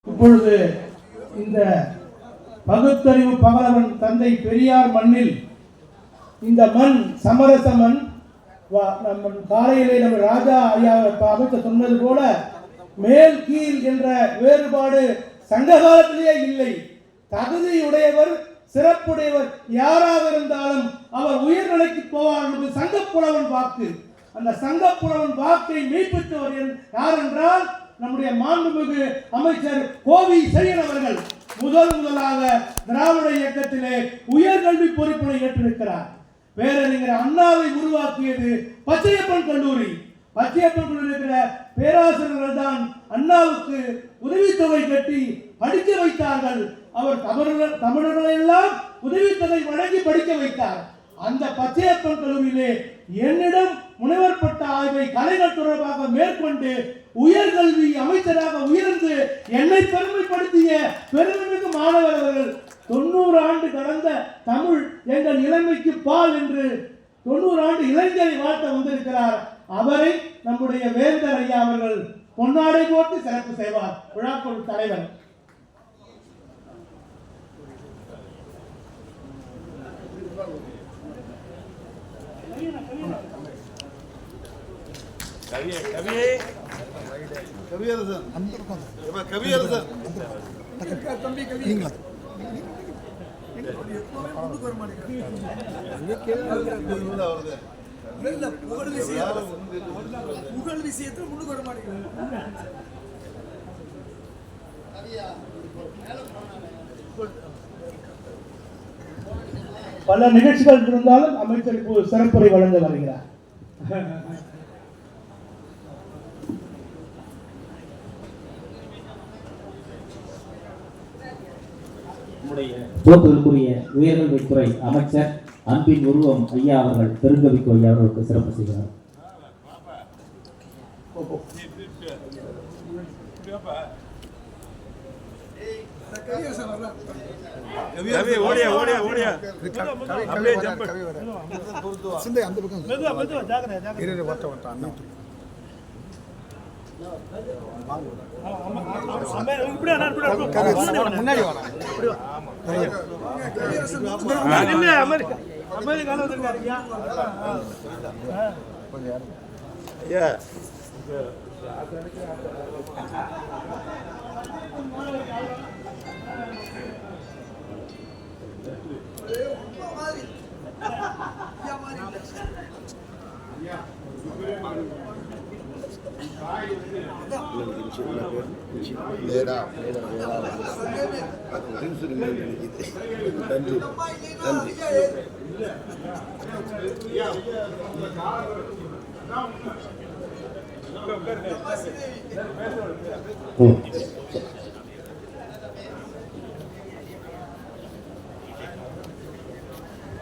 இப்பொழுது இந்த பகுத்தறிவு பகலவன் தந்தை பெரியார் மண்ணில் இந்த மண் சமரச மண். நம்ம காலையிலே நம்ம ராஜா ஐயா அமைச்சர் சொன்னது போல மேல் கீழ் என்ற வேறுபாடு சங்க காலத்திலேயே இல்லை. தகுதியுடையவர் சிறப்புடையவர் யாராக இருந்தாலும் அவர் உயர்நிலைக்கு போவார் என்பது சங்கப்புலவன் வாக்கு. அந்த சங்கப்புலவன் வாக்கை மெய்ப்பித்தவர் யார் என்றால் நம்முடைய மாண்புமிகு அமைச்சர் கோவி செழியன் அவர்கள் முதலாக திராவிட இயக்கத்திலே உயர்கல்வி பொறுப்பினை ஏற்றிருக்கிறார். பேரறிஞர் அண்ணாவை உருவாக்கியது பச்சையப்பன் கல்லூரி. பச்சையப்பன் கல்லூரி இருக்கிற பேராசிரியர்கள் தான் அண்ணாவுக்கு உதவித்தொகை கட்டி படிக்க வைத்தார்கள். அவர் தமிழர்களை எல்லாம் உதவித்தொகை வழங்கி படிக்க வைத்தார். அந்த பச்சையப்பன் கல்லூரியிலே என்னிடம் முனைவர் பட்ட ஆய்வை கலைகள் தொடர்பாக மேற்கொண்டு உயர்கல்வி அமைச்சராக உயர்ந்து என்னை பெருமைப்படுத்திய பெருமைமிகு மாணவர் அவர்கள் 90 ஆண்டு கடந்த தமிழ் எங்கள் இளமைக்கு பால் என்று 90 ஆண்டு இளைஞரை வாழ்த்த வந்திருக்கிறார். அவரை நம்முடைய வேந்தர் ஐயா அவர்கள் பொன்னாடை போட்டு சிறப்பு செய்வார். விழாக்குழு தலைவர் புகழ் விஷயத்தில் முன்னுக்கு வர மாட்டேங்குது. பல நிகழ்ச்சிகள் இருந்தாலும் அமைச்சருக்கு சிறப்புரை வழங்க வருகிறார். போற்றுதலுக்குரிய உயர்கல்வித்துறை அமைச்சர் அன்பின் உருவம் ஐயா அவர்கள் பெருங்கவிக்கோ ஐயா அவர்களுக்கு சிறப்பு செய்கிறார்.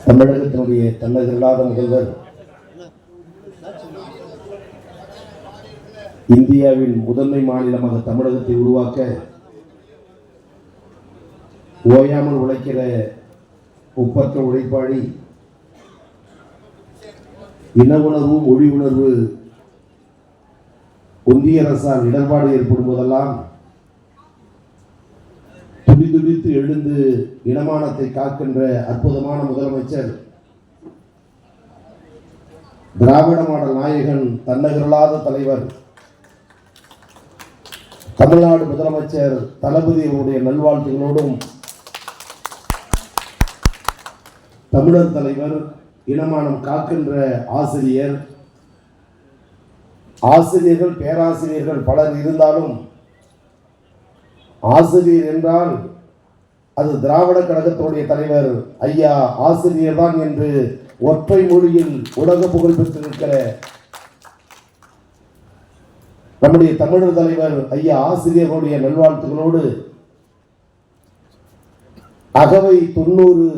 தமிழகத்தினுடைய தன்னகரில்லாத முதல்வர், இந்தியாவின் முதன்மை மாநிலமாக தமிழகத்தை உருவாக்க ஓயாமல் உழைக்கிற ஒப்பற்ற உழைப்பாளி, இன உணர்வு மொழி உணர்வு ஒன்றிய அரசால் இடர்பாடு ஏற்படும் போதெல்லாம் துடிதுடித்து எழுந்து இனமானத்தை காக்கின்ற அற்புதமான முதலமைச்சர், திராவிட மாடல் நாயகன், தன்னகரில்லாத தலைவர், தமிழ்நாடு முதலமைச்சர் தளபதி அவருடைய நல்வாழ்த்துகளோடும் தமிழர் தலைவர், இனமானம் காக்கின்ற ஆசிரியர்கள் பேராசிரியர்கள் பலர் இருந்தாலும் ஆசிரியர் என்றால் அது திராவிட கழகத்தினுடைய தலைவர் ஐயா ஆசிரியர் தான் என்று ஒற்றை மொழியில் உலக புகழ் பெற்றிருக்கிற நம்முடைய தமிழர் தலைவர் ஐயா ஆசிரியர்களுடைய நல்வாழ்த்துகளோடு அகவை 90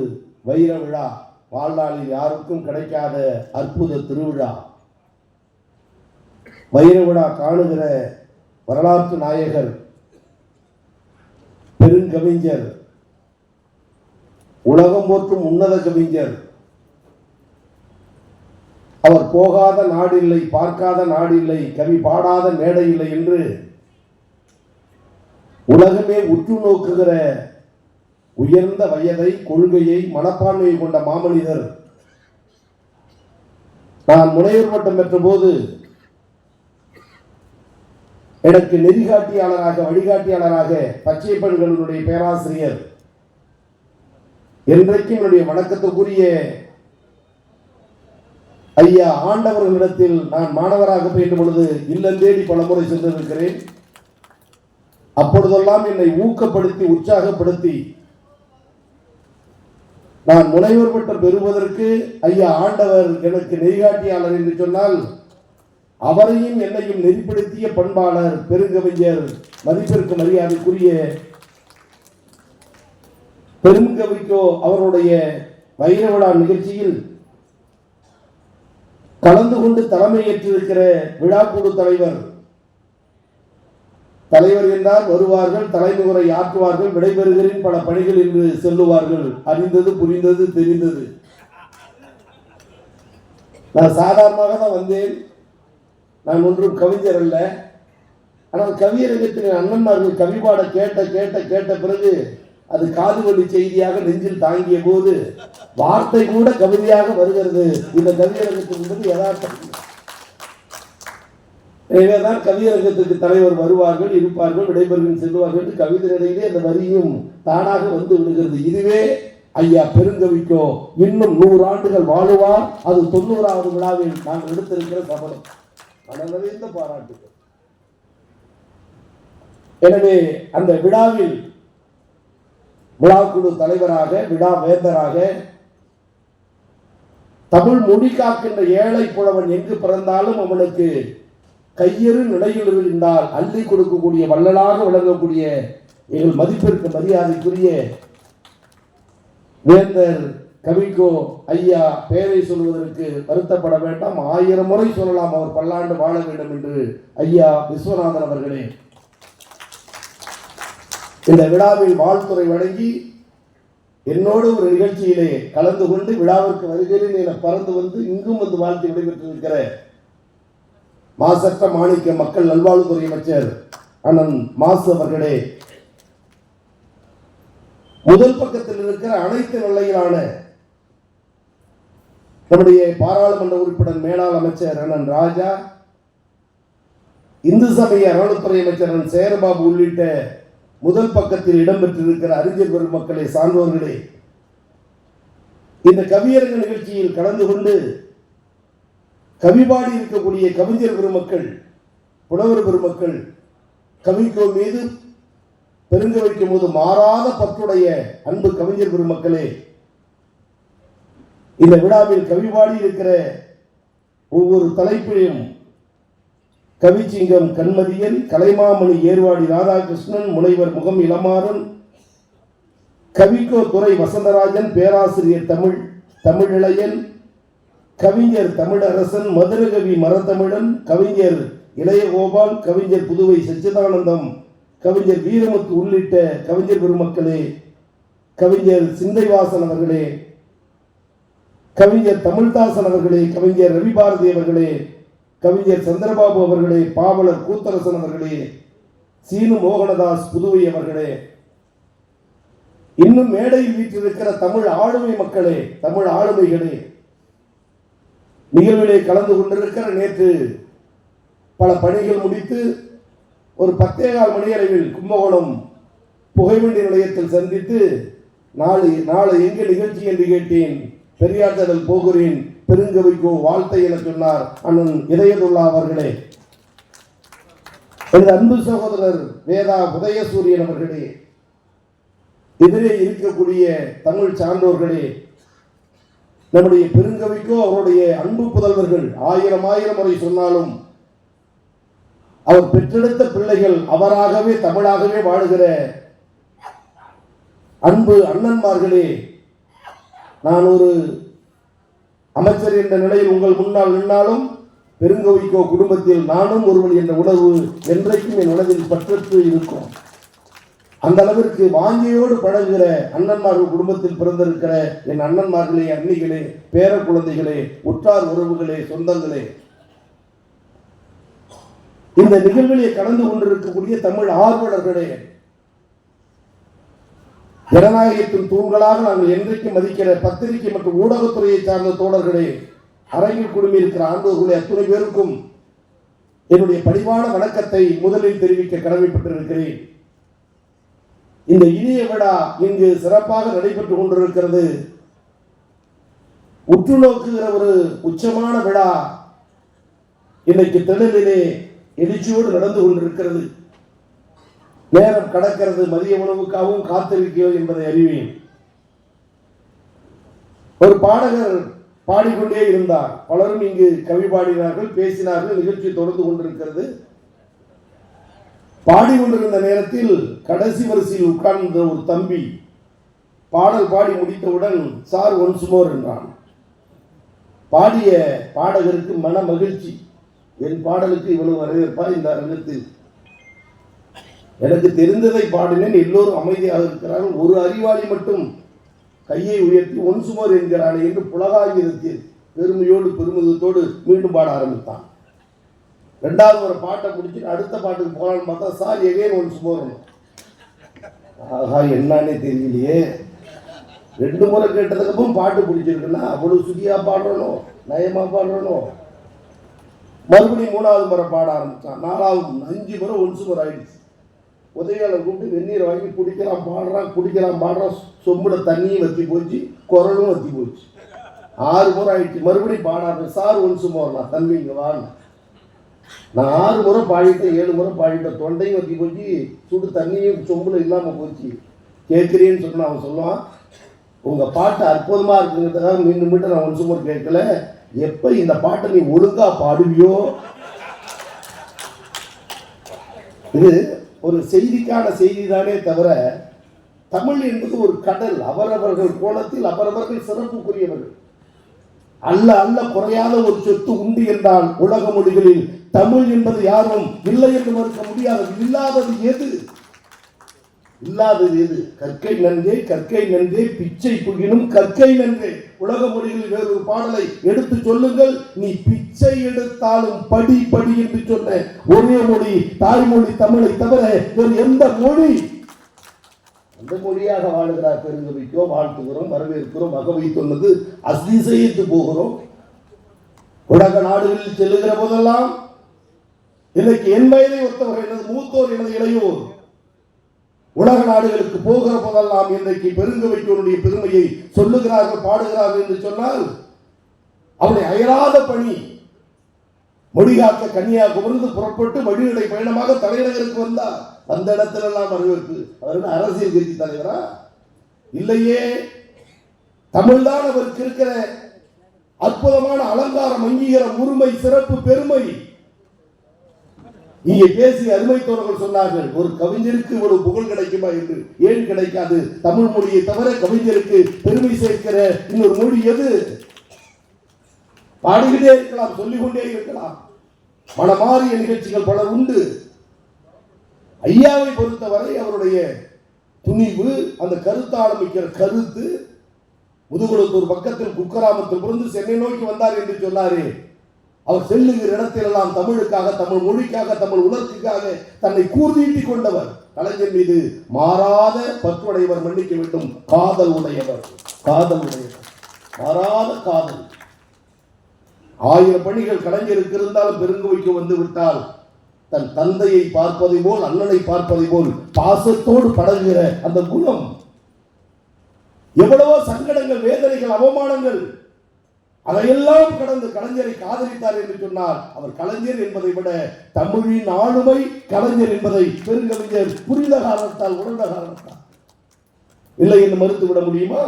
வைர விழா வாழ்நாளில் யாருக்கும் கிடைக்காத அற்புத திருவிழா. வைர விழா காணுகிற வரலாற்று நாயகர், பெருங்கவிஞர், உலகம் போற்றும் உன்னத கவிஞர், அவர் போகாத நாடில்லை, பார்க்காத நாடில்லை, கவி பாடாத மேடை இல்லை என்று உலகமே உற்று நோக்குகிற உயர்ந்த வயதை, கொள்கையை, மனப்பான்மையை கொண்ட மாமனிதர். நான் முனைவர் பட்டம் பெற்ற போது எனக்கு நெறிகாட்டியாளராக, வழிகாட்டியாளராக பச்சையப்பன்களுடைய பேராசிரியர், என்றைக்கும் என்னுடைய வணக்கத்துக்குரிய ஐயா ஆண்டவர்களிடத்தில் நான் மாணவராக பயின்ற பொழுது இல்லம் தேடி பல முறை சென்றிருக்கிறேன். அப்பொழுதெல்லாம் என்னை ஊக்கப்படுத்தி, உற்சாகப்படுத்தி நான் முனைவர் பட்டம் பெறுவதற்கு ஐயா ஆண்டவர் எனக்கு நெறிகாட்டியாளர் என்று சொன்னால், அவரையும் என்னையும் நெறிப்படுத்திய பண்பாளர், பெருங்கவிஞர், மதிப்பிற்கு மரியாதைக்குரிய பெருங்கவிக்கோ அவருடைய வைர விழா நிகழ்ச்சியில் கலந்து கொண்டு தலைமையேற்றிருக்கிற விழாக்குழு தலைவர் என்றால் வருவார்கள், தலைமுறை ஆற்றுவார்கள், விடைபெறுகிறேன் பல பணிகள் என்று செல்லுவார்கள். அறிந்தது, புரிந்தது, தெரிந்தது. நான் சாதாரணமாக தான் வந்தேன். நான் ஒன்றும் கவிஞர் அல்ல. ஆனால் கவியரங்கத்தின் அண்ணன்மார்கள் கவிபாட கேட்ட பிறகு அது காது வலி செய்தியாக நெஞ்சில் தாங்கிய போது வார்த்தை கூட கவிதையாக வருகிறது. இந்த கவியரங்கத்தின் என்பது யதார்த்தம். எனவேதான் கவியரங்கத்துக்கு தலைவர் வருவார்கள், இருப்பார்கள், விடைபெறுகள் செல்வார்கள். கவிதையிடையிலே அந்த வரியும் தானாக வந்து விடுகிறது. இதுவே ஐயா பெருங்கவிக்கோ இன்னும் 100 ஆண்டுகள் வாழுவார். அது 90வது விழாவில் நாங்கள் எடுத்திருக்கிற சபதம். மனநிறைந்த பாராட்டுகள். எனவே அந்த விழாவில் விழாக்குழு தலைவராக, விழா வேந்தராக, தமிழ் மொழி காக்கின்ற ஏழை புலவன் எங்கு பிறந்தாலும் அவனுக்கு கையெறு நிலையில் இருந்தால் அள்ளி கொடுக்கக்கூடிய வள்ளலாக விளங்கக்கூடிய எங்கள் மதிப்பிற்கு மரியாதைக்குரிய வேந்தர் கவிக்கோ ஐயா பெயரை சொல்வதற்கு வருத்தப்பட வேண்டாம். 1000 முறை சொல்லலாம். அவர் பல்லாண்டு வாழ வேண்டும் என்று. ஐயா விஸ்வநாதன் அவர்களே, இந்த விழாவில் வாழ்த்துறை வழங்கி என்னோடு ஒரு நிகழ்ச்சியிலே கலந்து கொண்டு விழாவிற்கு வருகிறேன் என பறந்து வந்து இங்கும் வந்து வாழ்த்து விடைபெற்றிருக்கிற மாசற்ற மாணிக்க மக்கள் நல்வாழ்வுத்துறை அமைச்சர் அண்ணன் மாசு அவர்களே, முதல் பக்கத்தில் இருக்கிற அனைத்து நிலையிலான நம்முடைய பாராளுமன்ற உறுப்பினர் மேலாள் அமைச்சர் அண்ணன் ராஜா, இந்து சமய அறநிலைத்துறை அமைச்சர் அண்ணன் சேரபாபு உள்ளிட்ட முதல் பக்கத்தில் இடம்பெற்றிருக்கிற அறிஞர் பெருமக்களே, சான்றோர்களே, இந்த கவியரங்க நிகழ்ச்சியில் கலந்து கொண்டு கவிபாடி இருக்கக்கூடிய கவிஞர் பெருமக்கள், புலவர் பெருமக்கள், கவிக்கோ மீது பெருங்க வைக்கும் போது மாறாத பற்றுடைய அன்பு கவிஞர் பெருமக்களே, இந்த விழாவில் கவிபாடி இருக்கிற ஒவ்வொரு தலைப்பிலும் கவிச்சிங்கம் கண்மதியன், கலைமாமணி ஏர்வாடி ராதாகிருஷ்ணன், முனைவர் முகம் இளமாறன், கவிக்கோ துறை வசந்தராஜன், பேராசிரியர் தமிழிளையன், கவிஞர் தமிழரசன், மதுரகவி மரத்தமிழன், கவிஞர் இளையகோபால், கவிஞர் புதுவை சச்சிதானந்தம், கவிஞர் வீரமுத்து உள்ளிட்ட கவிஞர் பெருமக்களே, கவிஞர் சிந்தைவாசன் அவர்களே, கவிஞர் தமிழ்தாசன் அவர்களே, கவிஞர் ரவிபாரதி அவர்களே, கவிஞர் சந்திரபாபு அவர்களே, பாவலர் கூத்தரசன் அவர்களே, சீனு மோகனதாஸ் புதுவை அவர்களே, இன்னும் மேடையில் வீற்றிருக்கிற தமிழ் ஆளுமை மக்களே, தமிழ் ஆளுமைகளே, நிகழ்விலே கலந்து கொண்டிருக்கிற நேற்று பல பணிகள் முடித்து ஒரு 10:15 மணி அளவில் கும்பகோணம் புகைவண்டி நிலையத்தில் சந்தித்து நாளை எங்கே நிகழ்ச்சி என்று கேட்டேன். பெரியார் திடல் போகிறேன், பெருங்கவிக்கோ வாழ்த்தை என சொன்னார் அண்ணன் இதயதுல்லா அவர்களே. எனது அன்பு சகோதரர் வேதா உதயசூரியன் அவர்களே, எதிரே இருக்கக்கூடிய தமிழ் சான்றோர்களே, நம்முடைய பெருங்கவிக்கோ அவருடைய அன்பு புதல்வர்கள் 1000 முறை சொன்னாலும் அவர் பெற்றெடுத்த பிள்ளைகள் அவராகவே தமிழாகவே வாழுகிற அன்பு அண்ணன்மார்களே, நான் ஒரு அமைச்சர் என்ற நிலையில் உங்கள் முன்னால் நின்றாலும் பெருங்கவிக்கோ குடும்பத்தில் நானும் ஒருவன் என்ற உணர்வு என்றைக்கும் என் மனதில் பற்றற்று இருக்கும். அந்த அளவிற்கு வாஞ்சியோடு பழகுகிற அண்ணன்மார்கள் குடும்பத்தில் பிறந்திருக்கிற என் அண்ணன்மார்களே, அன்னிகளே, பேர குழந்தைகளே, உற்றார் உறவுகளே, சொந்தங்களே, இந்த நிகழ்விலே கலந்து கொண்டிருக்கக்கூடிய தமிழ் ஆர்வலர்களே, ஜனநாயகத்தின் தூண்களாக நாங்கள் என்றைக்கும் மதிக்கிற பத்திரிகை மற்றும் ஊடகத்துறையை சார்ந்த தோழர்களே, அரங்கில் குழுமியிருக்கிற ஆண்டோர்களே, அத்துணை பேருக்கும் என்னுடைய பணிவான வணக்கத்தை முதலில் தெரிவிக்க கடமைப்பட்டிருக்கிறேன். இந்த இனிய விழா இங்கு சிறப்பாக நடைபெற்றுக் கொண்டிருக்கிறது. உற்று நோக்குகிற ஒரு உச்சமான விழா இன்னைக்கு திடலிலே எழுச்சியோடு நடந்து கொண்டிருக்கிறது. நேரம் கடக்கிறது, மதிய உணவுக்காகவும் காத்திருக்கிறோம் என்பதை அறிவேன். ஒரு பாடகர் பாடிக்கொண்டே இருந்தார். பலரும் இங்கு கவி பாடினார்கள், பேசினார்கள். நிகழ்ச்சி தொடர்ந்து கொண்டிருக்கிறது. பாடிக்கொண்டிருந்த நேரத்தில் கடைசி வரிசையில் உட்கார்ந்த ஒரு தம்பி பாடல் பாடி முடித்தவுடன் சார் ஒன்ஸ் மோர் என்றான். பாடிய பாடகருக்கு மன மகிழ்ச்சி. என் பாடலுக்கு இவ்வளவு வரவேற்பா இந்த அரங்கத்தில்? எனக்கு தெரிந்ததை பாடினேன். எல்லோரும் அமைதியாக இருக்கிறார்கள். ஒரு அறிவாளி மட்டும் கையை உயர்த்தி ஒன்ஸ் மோர் என்கிறானே என்று புலகாங்கிதத்தில் பெருமையோடு பெருமிதத்தோடு மீண்டும் பாட ஆரம்பித்தான். ரெண்டாவது ஒரு பாட்டை முடிச்சுட்டு அடுத்த பாட்டுக்கு போகலான்னு பார்த்தா சார் எகைன் ஒன்ஸ் மோர். ஆஹா, என்னன்னே தெரியலையே. 2 முறை கேட்டதுக்கப்புறம் பாட்டு பிடிச்சிருக்குன்னா அவ்வளவு சுதியா பாடுறணும், நயமா பாடுறணும். மறுபடியும் 3வது முறை பாட ஆரம்பிச்சான். 4வது 5 முறை ஒன்ஸ் மோர் ஆயிடுச்சு. உதவியாளர் கூப்பிட்டு வெந்நீரை வாங்கி குடிக்கலாம் பாடுறான். சொம்புல தண்ணியும் வத்தி போச்சு, குரலும் வத்தி போச்சு. 6 முறை ஆயிடுச்சு. மறுபடியும் பாடாரு. Sir once more. நான் தம்பி இங்க வாங்க. நான் 6 முறை பாடிட்டேன், 7 முறை பாடிட்டேன். தொண்டையும் வத்தி போச்சு, சுடு தண்ணியும் சொம்புல இல்லாம போச்சு. கேட்குறேன்னு சொன்னா அவன் சொல்லுவான், உங்க பாட்டு அற்புதமா இருக்குங்கிறதுக்காக மீண்டும் நான் ஒன்ஸ் மோர் கேட்கல. எப்ப இந்த பாட்டை நீ ஒழுங்கா பாடுவியோ. இது ஒரு செய்திக்கான செய்தி தானே தவிர தமிழ் என்பது ஒரு கடல். அவரவர்கள் கோணத்தில் அவரவர்கள் சிறப்புக்குரியவர்கள். அல்ல குறையாத ஒரு சொத்து உண்டு என்றால் உலக மொழிகளில் தமிழ் என்பது யாரும் இல்லை என்று மறுக்க முடியாது. இல்லாதது எது? கற்கை நன்றே பிச்சை புகினும் கற்கை நன்றே. உலக மொழிகளில் வேறு ஒரு பாடலை எடுத்து சொல்லுங்கள். நீ பிச்சை எடுத்தாலும் படி என்று சொன்ன ஒரே மொழி தாய்மொழி தமிழை தவிர வேறு எந்த மொழி? அந்த மொழியாக வாழுகிறார் பெருங்கவிக்கோ வாழ்த்துகிறோம், வரவேற்கிறோம். அகவை சொன்னது அதிசயித்து போகிறோம். உலக நாடுகளில் செல்லுகிற போதெல்லாம் இன்னைக்கு என் வயதை ஒத்தவர், எனது மூத்தோர், எனது இளையோர் உலக நாடுகளுக்கு போகிற போதெல்லாம் இன்றைக்கு பெருங்கவிக்கோருடைய பெருமையை சொல்லுகிறார்கள், பாடுகிறார்கள் என்று சொன்னால் அவருடைய அயராத பணி. மொழிகாக்க கன்னியாகுமரிந்து புறப்பட்டு வழிநடை பயணமாக தலைநகருக்கு வந்தார். அந்த இடத்திலெல்லாம் வரவேற்பு. அவர் அரசியல் கட்சி தலைவரா? இல்லையே. தமிழ்தான் அவருக்கு இருக்கிற அற்புதமான அலங்காரம், அங்கீகாரம், உரிமை, சிறப்பு, பெருமை. இங்கே பேசிய அருமை தோழர்கள் சொன்னார்கள், ஒரு கவிஞருக்கு ஒரு புகழ் கிடைக்குமா என்று. ஏன் கிடைக்காது? தமிழ் மொழியை தவிர கவிஞருக்கு பெருமை சேர்க்கிற இன்னொரு மொழி எது? பாடிக்கிட்டே இருக்கலாம், சொல்லிக்கொண்டே இருக்கலாம். மனமாறிய நிகழ்ச்சிகள் பல உண்டு. ஐயாவை பொறுத்தவரை அவருடைய துணிவு, அந்த கருத்தாளம் மிக்கிற கருத்து. முதுகுளத்தூர் பக்கத்தில் குக்கராமத்தில் பிறந்து சென்னை நோக்கி வந்தார் என்று சொன்னாரே, அவர் செல்லுகிற இடத்திலெல்லாம் தமிழுக்காக, தமிழ் மொழிக்காக, தமிழ் உணர்வுக்காக தன்னை கூர்தீட்டிக் கொண்டவர். கலைஞர் மீது மாறாத பற்றுடையவர், மன்னிக்க வேண்டும், காதல் உடையவர், மாறாத காதல். 1000 பணிகள் கலைஞருக்கு இருந்தாலும் பெருங்கவிக்கு வந்து விட்டால் தன் தந்தையை பார்ப்பதை போல், அண்ணனை பார்ப்பதை போல் பாசத்தோடு பழகுகிற அந்த குணம். எவ்வளவோ சங்கடங்கள், வேதனைகள், அவமானங்கள், அதையெல்லாம் கடந்து கலைஞரை காதலித்தார் என்று சொன்னார். அவர் கலைஞர் என்பதை விட தமிழின் ஆளுமை கலைஞர் என்பதை பெருங்கவிஞர் புரிந்த காரணத்தால், உணர்ந்த காரணத்தால் இல்லை என்று மறுத்துவிட முடியுமா?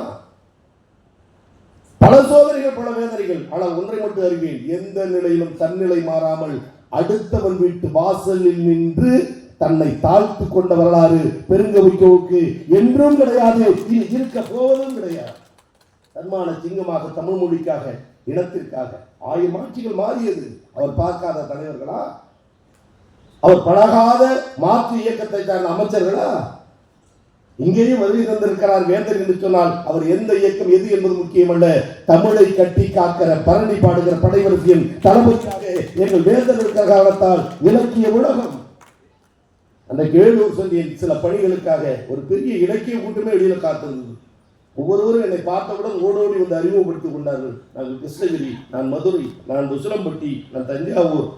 பல சோதனைகள், பல வேதனைகள். ஆனால் ஒன்றை மட்டும் அறிவேன், எந்த நிலையிலும் தன்னிலை மாறாமல் அடுத்தவன் வீட்டு வாசலில் நின்று தன்னை தாழ்த்து கொண்ட வரலாறு பெருங்கவிக்கோவுக்கு என்றும் கிடையாது, இனி இருக்க போவதும் கிடையாது. தன்மான சிங்கமாக தமிழ் மொழிக்காக, இனத்திற்காக 1000 ஆட்சிகள் மாறியது. அவர் பார்க்காத தலைவர்களா? அவர் பழகாத மாற்று இயக்கத்தை சார்ந்த அமைச்சர்களா? இங்கேயும் வருகை தந்திருக்கிறார் வேந்தர் என்று சொன்னால் அவர் எந்த இயக்கம் எது என்பது முக்கியமல்ல. தமிழை கட்டி காக்கிற, பரணி பாடுகிற படைவரிசையின் தலைமைக்காக எங்கள் வேந்தர் இருக்கிற காரணத்தால் இலக்கிய உலகம் அந்த 7 சந்தியில் சில பணிகளுக்காக ஒரு பெரிய இலக்கிய கூட்டமே வெளியில காத்திருந்தது. ஒவ்வொருவரும் என்னை பார்த்தவுடன் ஓடோடி வந்து அறிமுகப்படுத்திக் கொண்டார்கள். நான் கிருஷ்ணகிரி, நான் மதுரை, நான் உசிலம்பட்டி, நான் தஞ்சாவூர்,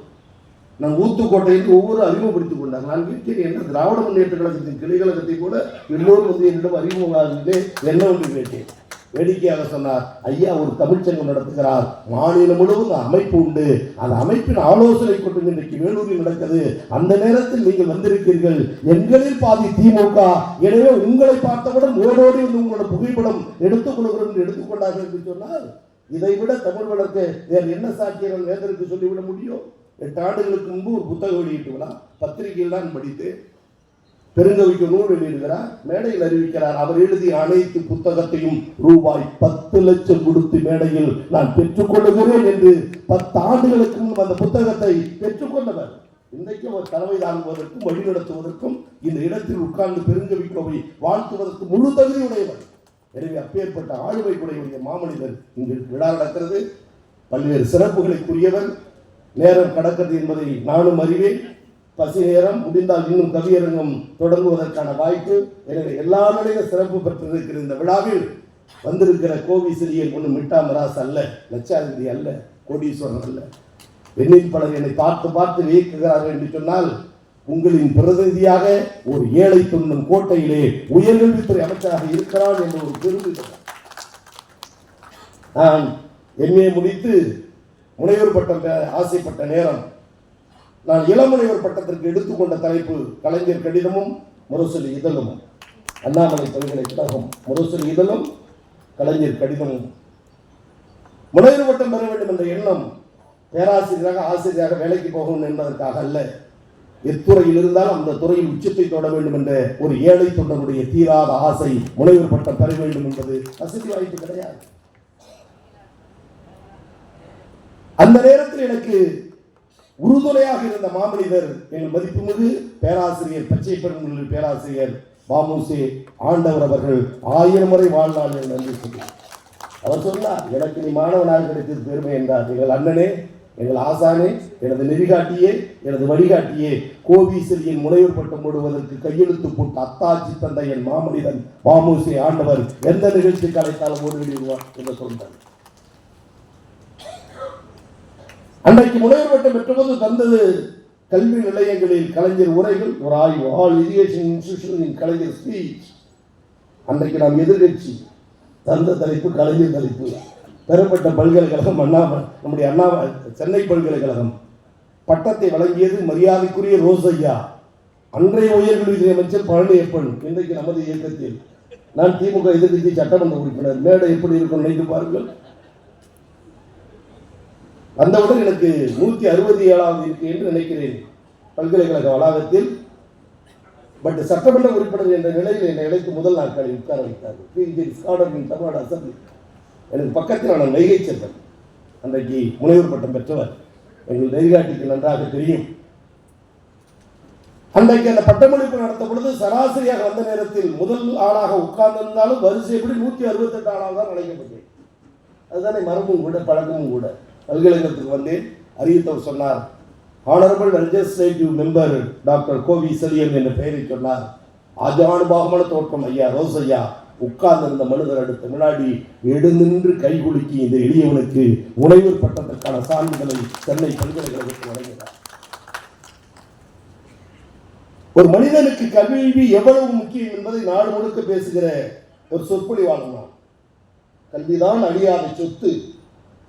நான் ஊத்துக்கோட்டை என்று ஒவ்வொரு அறிமுகப்படுத்திக் கொண்டார்கள். நான் கேட்டேன், என்ன திராவிட முன்னேற்ற கழகத்தின் கிளைக்கழகத்தை கூட எல்லோரும் வந்து என்னிடம் அறிமுகமாகவே என்ன ஒன்று கேட்டேன். வேடிக்கையாக சொன்னார், ஐயா ஒரு தமிழ்ச்சங்கம் நடத்துகிறார், மாநிலம் முழுவதும் அமைப்பு உண்டு, அந்த அமைப்பின் ஆலோசனை கூட்டம் இன்றைக்கு வேலூரில் நடக்குது, அந்த நேரத்தில் நீங்கள் வந்திருக்கிறீர்கள், எங்களில் பாதி திமுக, எனவே உங்களை பார்த்தவுடன் ஓடோடி வந்து உங்களோட புகைப்படம் எடுத்துக் கொள்கிறோம் என்று எடுத்துக்கொண்டார்கள் என்று சொன்னால், இதைவிட தமிழ் வளர்க்க வேறு என்ன சாட்சியம் வேந்தருக்கு சொல்லிவிட முடியும்? 8 ஆண்டுகளுக்கு முன்பு ஒரு புத்தகம் வெளியிட்டு விழா, பத்திரிகையில் தான் படித்து பெருங்கவிக்கு நூல் வெளியிடுகிறார், மேடையில் அறிவிக்கிறார், அவர் எழுதிய அனைத்து புத்தகத்தையும் ரூபாய் 10 லட்சம் கொடுத்து மேடையில் நான் பெற்றுக்கொள்ளுகிறேன் என்று 10 ஆண்டுகளுக்கு முன்பு அந்த புத்தகத்தை பெற்றுக்கொண்டவர். இன்றைக்கு அவர் தலைமை தாங்குவதற்கும் வழிநடத்துவதற்கும் இந்த இடத்தில் உட்கார்ந்து பெருங்கவிக்கோவை வாழ்த்துவதற்கு முழு தகுதி உடையவர். எனவே அப்பேற்பட்ட ஆளுமை உடைய மாமனிதர் இங்கு விழா நடக்கிறது. பல்வேறு சிறப்புகளுக்குரியவர். நேரம் கடக்கிறது என்பதை நானும் அறிவேன். பசி நேரம் முடிந்தால் இன்னும் கவியரங்கம் தொடங்குவதற்கான வாய்ப்பு. எனவே எல்லா நிலையில சிறப்பு பெற்றிருக்கிற இந்த விழாவில் வந்திருக்கிற கோவி சிறியன் ஒன்றும் மிட்டா மராஸ் அல்ல, லட்சாதிபதி அல்ல, கோடீஸ்வரன் அல்ல. என்னில் பலர் என்னை பார்த்து பார்த்து வியக்குகிறார்கள் என்று சொன்னால், உங்களின் பிரதிநிதியாக ஒரு ஏழை துண்ணும் கோட்டையிலே உயர்கல்வித்துறை அமைச்சராக இருக்கிறான் என்ற ஒரு பெருமிதம். நான் MA முடித்து முனைவர் பட்டம் ஆசைப்பட்ட நேரம், நான் இளமுனைவர் பட்டத்திற்கு எடுத்துக்கொண்ட தலைப்பு கலைஞர் கடிதமும் முரசொலி இதழும். அண்ணாமலை பல்கலைக்கழகம் முரசொலி இதழும் கலைஞர் கடிதமும். முனைவர் பட்டம் பெற வேண்டும் என்ற எண்ணம் பேராசிரியராக ஆசிரியராக வேலைக்கு போகணும் என்பதற்காக அல்ல, எத்துறையில் இருந்தாலும் அந்த துறையில் உச்சத்தை தொட வேண்டும் என்ற ஒரு ஏழை தொண்டனுடைய தீராத ஆசை முனைவர் பட்டம் பெற வேண்டும் என்பது வசதி வாய்ப்பு கிடையாது. அந்த நேரத்தில் எனக்கு உறுதுணையாக இருந்த மாமனிதர் எங்கள் மதிப்புமிகு பேராசிரியர் பச்சை பெருங்குளூர் பேராசிரியர் வாமுசி ஆண்டவர் அவர்கள் 1000 முறை வாழ்நாள் நன்றி சொல்கிறார். அவர் சொன்னார், எனக்கு நீ மாணவனாக கிடைத்தது பெருமை என்றார். எங்கள் அண்ணனே, எங்கள் ஆசானே, எனது நெறிகாட்டியே, எனது வழிகாட்டியே, கோவி செல்லியின் முனைவர் பட்டம் போடுவதற்கு கையெழுத்து போட்டு அத்தாட்சி தந்த என் மாமனிதன் வாமுசி ஆண்டவர் எந்த நிகழ்ச்சிக்கு அழைத்தாலும் ஓடிவிடுவார் என்று சொன்னார். அன்றைக்கு முனைவர் பட்டம் பெற்றபோது தந்தது கல்வி நிலையங்களில் கலைஞர் உரைகள், ஒரு ஆய்வு, ஆல் எஜுகேஷன் இன்ஸ்டிடியூஷன் கலைஞர் ஸ்பீச். அன்றைக்கு நாம் எதிர்கட்சி, தந்த தலைப்பு கலைஞர் தலைப்பு. பெறப்பட்ட பல்கலைக்கழகம் நம்முடைய சென்னை பல்கலைக்கழகம். பட்டத்தை வழங்கியது மரியாதைக்குரிய ரோசையா, அன்றைய உயர்கல்வித்துறை அமைச்சர் பழனியப்பன். இன்றைக்கு நமது இயக்கத்தில் நான் திமுக எதிர்கட்சி சட்டமன்ற உறுப்பினர். மேடை எப்படி இருக்கும் நினைத்து பாருங்கள். வந்தவுடன் எனக்கு 167வது இருக்கு என்று நினைக்கிறேன் பல்கலைக்கழக வளாகத்தில். பட் சட்டமன்ற உறுப்பினர் என்ற நிலையில் என்னை அழைத்து முதல் நாட்களில் உட்கார வைத்தார்கள். எனக்கு பக்கத்தில் நான் நெய்கை செல்வன், அன்றைக்கு முனைவர் பட்டம் பெற்றவர், எங்கள் நெறிகாட்டிக்கு நன்றாக தெரியும். அன்றைக்கு அந்த பட்டமளிப்பு நடத்த பொழுது சராசரியாக வந்த நேரத்தில் முதல் ஆளாக உட்கார்ந்திருந்தாலும் வரிசைப்படி 168 ஆளாக தான் அழைக்கப்பட்டேன். அதுதானே மரபும் கூட பழக்கமும் கூட. பல்கலைக்கழகத்துக்கு வந்தேன். அறிவித்தவர் சொன்னார், ஆனரபிள் லெஜிஸ்லேட்டிவ் மெம்பர் டாக்டர் கோவி செல்லியன் என்ற பெயரை சொன்னார். ஆஜானுபாகமான தோற்றம் ஐயா ரோசையா. உட்கார்ந்திருந்த மனிதர் அடுத்த முன்னாடி எழுந்தின்று கைகுலுக்கி இந்த எளியவனுக்கு முனைவர் பட்டத்திற்கான சான்றிதழை சென்னை பல்கலைக்கழகத்தில் வழங்கினார். ஒரு மனிதனுக்கு கல்வி எவ்வளவு முக்கியம் என்பதை நாடு முழுக்க பேசுகிற ஒரு சொற்பொழிவாளர். கல்விதான் அழியாத சொத்து.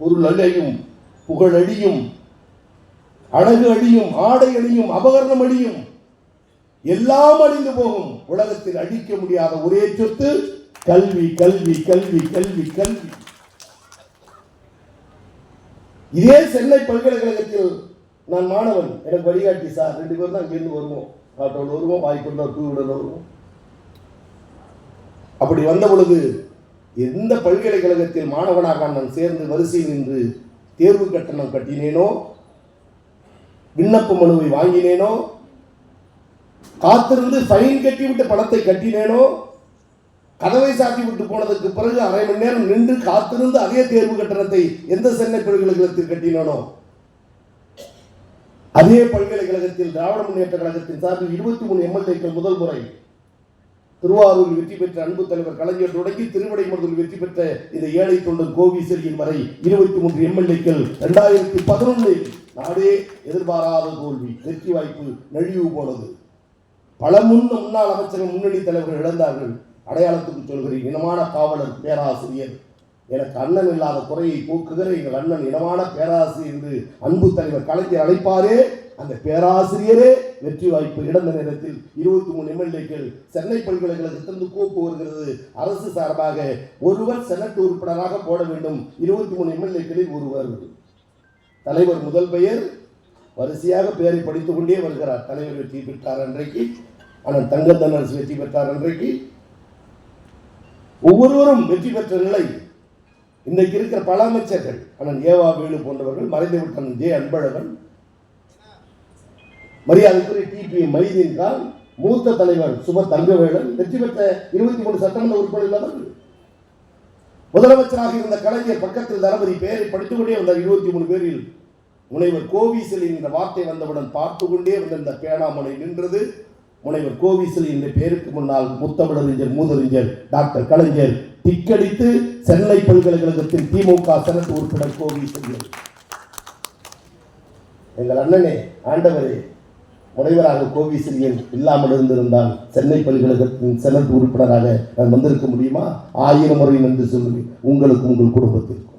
பொருள் அழியும், புகழ் அழியும், அழகு அழியும், ஆடை அழியும், அபகரணம் அழியும், எல்லாம் அழிந்து போகும். உலகத்தில் அழிக்க முடியாத ஒரே சொத்து கல்வி, கல்வி, கல்வி, கல்வி, கல்வி. இதே சென்னை பல்கலைக்கழகத்தில் நான் மாணவன், எனக்கு வழிகாட்டி சார் 2 பேர் தான் இங்கிருந்து வருவோம். ஆட்டோவில் வருவோம், வாய்ப்புள்ள 2 வீலரில் வருவோம். அப்படி வந்த பொழுது எந்த பல்கலைக்கழகத்தில் மாணவனாக நான் சேர்ந்து வரிசையில் நின்று தேர்வு கட்டணம் கட்டினேனோ, விண்ணப்ப மனுவை வாங்கினேனோ, காத்திருந்து ஃபைன் கட்டிவிட்டு பணத்தை கட்டினேனோ, கதவை சாத்தி விட்டு போனதுக்கு பிறகு அரை மணி நேரம் நின்று காத்திருந்து அதே தேர்வு கட்டணத்தை எந்த சென்னை பல்கலைக்கழகத்தில் கட்டினேனோ, அதே பல்கலைக்கழகத்தில் திராவிட முன்னேற்ற கழகத்தின் சார்பில் 23 எம்எல்ஏக்கள் முதல் முறை திருவாரூரில் வெற்றி பெற்ற அன்பு தலைவர் கலைஞர் தொடங்கி திருவிடைமருதூரில் வெற்றி பெற்ற இந்த ஏழை தொண்டன் கோவிசெழியன் வரை 23 எம்எல்ஏக்கள் 2011 நாடே எதிர்பாராத தோல்வி, வெற்றி வாய்ப்பு நழுவு போனது. பல முன்னாள் அமைச்சர்கள், முன்னணி தலைவர்கள் இழந்தார்கள். அடையாளத்துக்கு சொல்கிறேன், இனமான காவலர் பேராசிரியர், எனக்கு அண்ணன் இல்லாத குறையை போக்குகிற எங்கள் அண்ணன் இனமான பேராசிரியர் என்று அன்பு தலைவர் கலைஞர் அழைப்பாரே, அந்த பேராசிரியரே வெற்றி வாய்ப்பு இழந்த நேரத்தில் 23 எம்எல்ஏக்கள் சென்னை பல்கலைக்கழகத்திலிருந்து கோப்பு வருகிறது. அரசு சார்பாக ஒருவர் செனட் உறுப்பினராக போட வேண்டும். 23 எம்எல்ஏக்களில் ஒருவர். தலைவர் முதல் பெயர் வரிசையாக பெயரை படித்துக் கொண்டே வருகிறார். தலைவர் வெற்றி பெற்றார் அன்றைக்கு, அண்ணன் தங்கத்தனரசு வெற்றி பெற்றார் அன்றைக்கு. ஒவ்வொருவரும் வெற்றி பெற்ற நிலை. இன்றைக்கு இருக்கிற பல அமைச்சர்கள், அண்ணன் ஏவா வேலு போன்றவர்கள், மறைந்துவிட்ட ஜே அன்பழகன், மரியாதைக்குரிய டிபி மைதீன் கான், மூத்த தலைவர் சுப தங்கவேலன், வெற்றி பெற்ற 23 சட்டமன்ற உறுப்பினர்கள். முதலமைச்சராக இருந்த கலைஞர் பக்கத்தில் தளபதி பெயரை படித்துக் கொண்டே வந்தார். 23 பேரில் முனைவர் கோவிசெழியன் என்ற வார்த்தை வந்தவுடன் பார்த்து கொண்டே வந்த இந்த பேனாமலை நின்றது. முனைவர் கோவிசெழியன் என்ற பெயருக்கு முன்னால் முத்தமிழறிஞர் மூதறிஞர் டாக்டர் கலைஞர் டிக்கடித்து சென்னை பல்கலைக்கழகத்தின் திமுக செனட் உறுப்பினர் கோவிசெழியன். எங்கள் அண்ணனே, ஆண்டவரே, முனைவராக கோவிசெழியன் இல்லாமல் இருந்திருந்தால் சென்னை பல்கலைக்கழகத்தின் செனட் உறுப்பினராக நான் வந்திருக்க முடியுமா? 1000 முறை நன்றி சொல்லுவேன் உங்களுக்கு, உங்கள் குடும்பத்திற்கும்.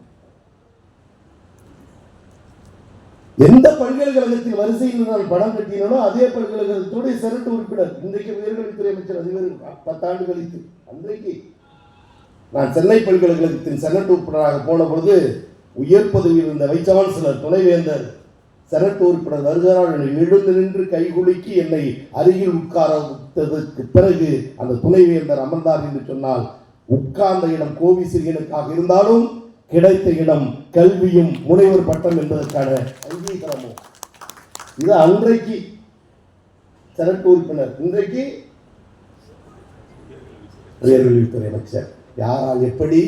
எந்த பல்கலைக்கழகத்தில் வரிசையில் நான் பணம் கட்டினோ அதே பல்கலைக்கழகத்துடைய செனட் உறுப்பினர். இன்றைக்கு உயர்கல்வித்துறை அமைச்சர், அது 10 ஆண்டு கழித்து. அன்றைக்கு நான் சென்னை பல்கலைக்கழகத்தின் செனட் உறுப்பினராக போன பொழுது உயர் பதவியில் இருந்த வைஸ் சான்சலர், துணைவேந்தர், செனட் உறுப்பினர் வருகிறார். எழுந்து நின்று கைகுலுக்கி என்னை அருகில் உட்கார வைத்ததற்கு பிறகு அந்த துணைவேந்தர் அமர்ந்தார் என்று சொன்னால், உட்கார்ந்த இடம் கோவிசெழியனுக்காக இருந்தாலும் கிடைத்த இடம் கல்வியும் முனைவர் பட்டம் என்பதற்கான அங்கீகாரமும். இது அன்றைக்கு செனட் உறுப்பினர், இன்றைக்கு உயர்கல்வித்துறை அமைச்சர். யாரால், எப்படி?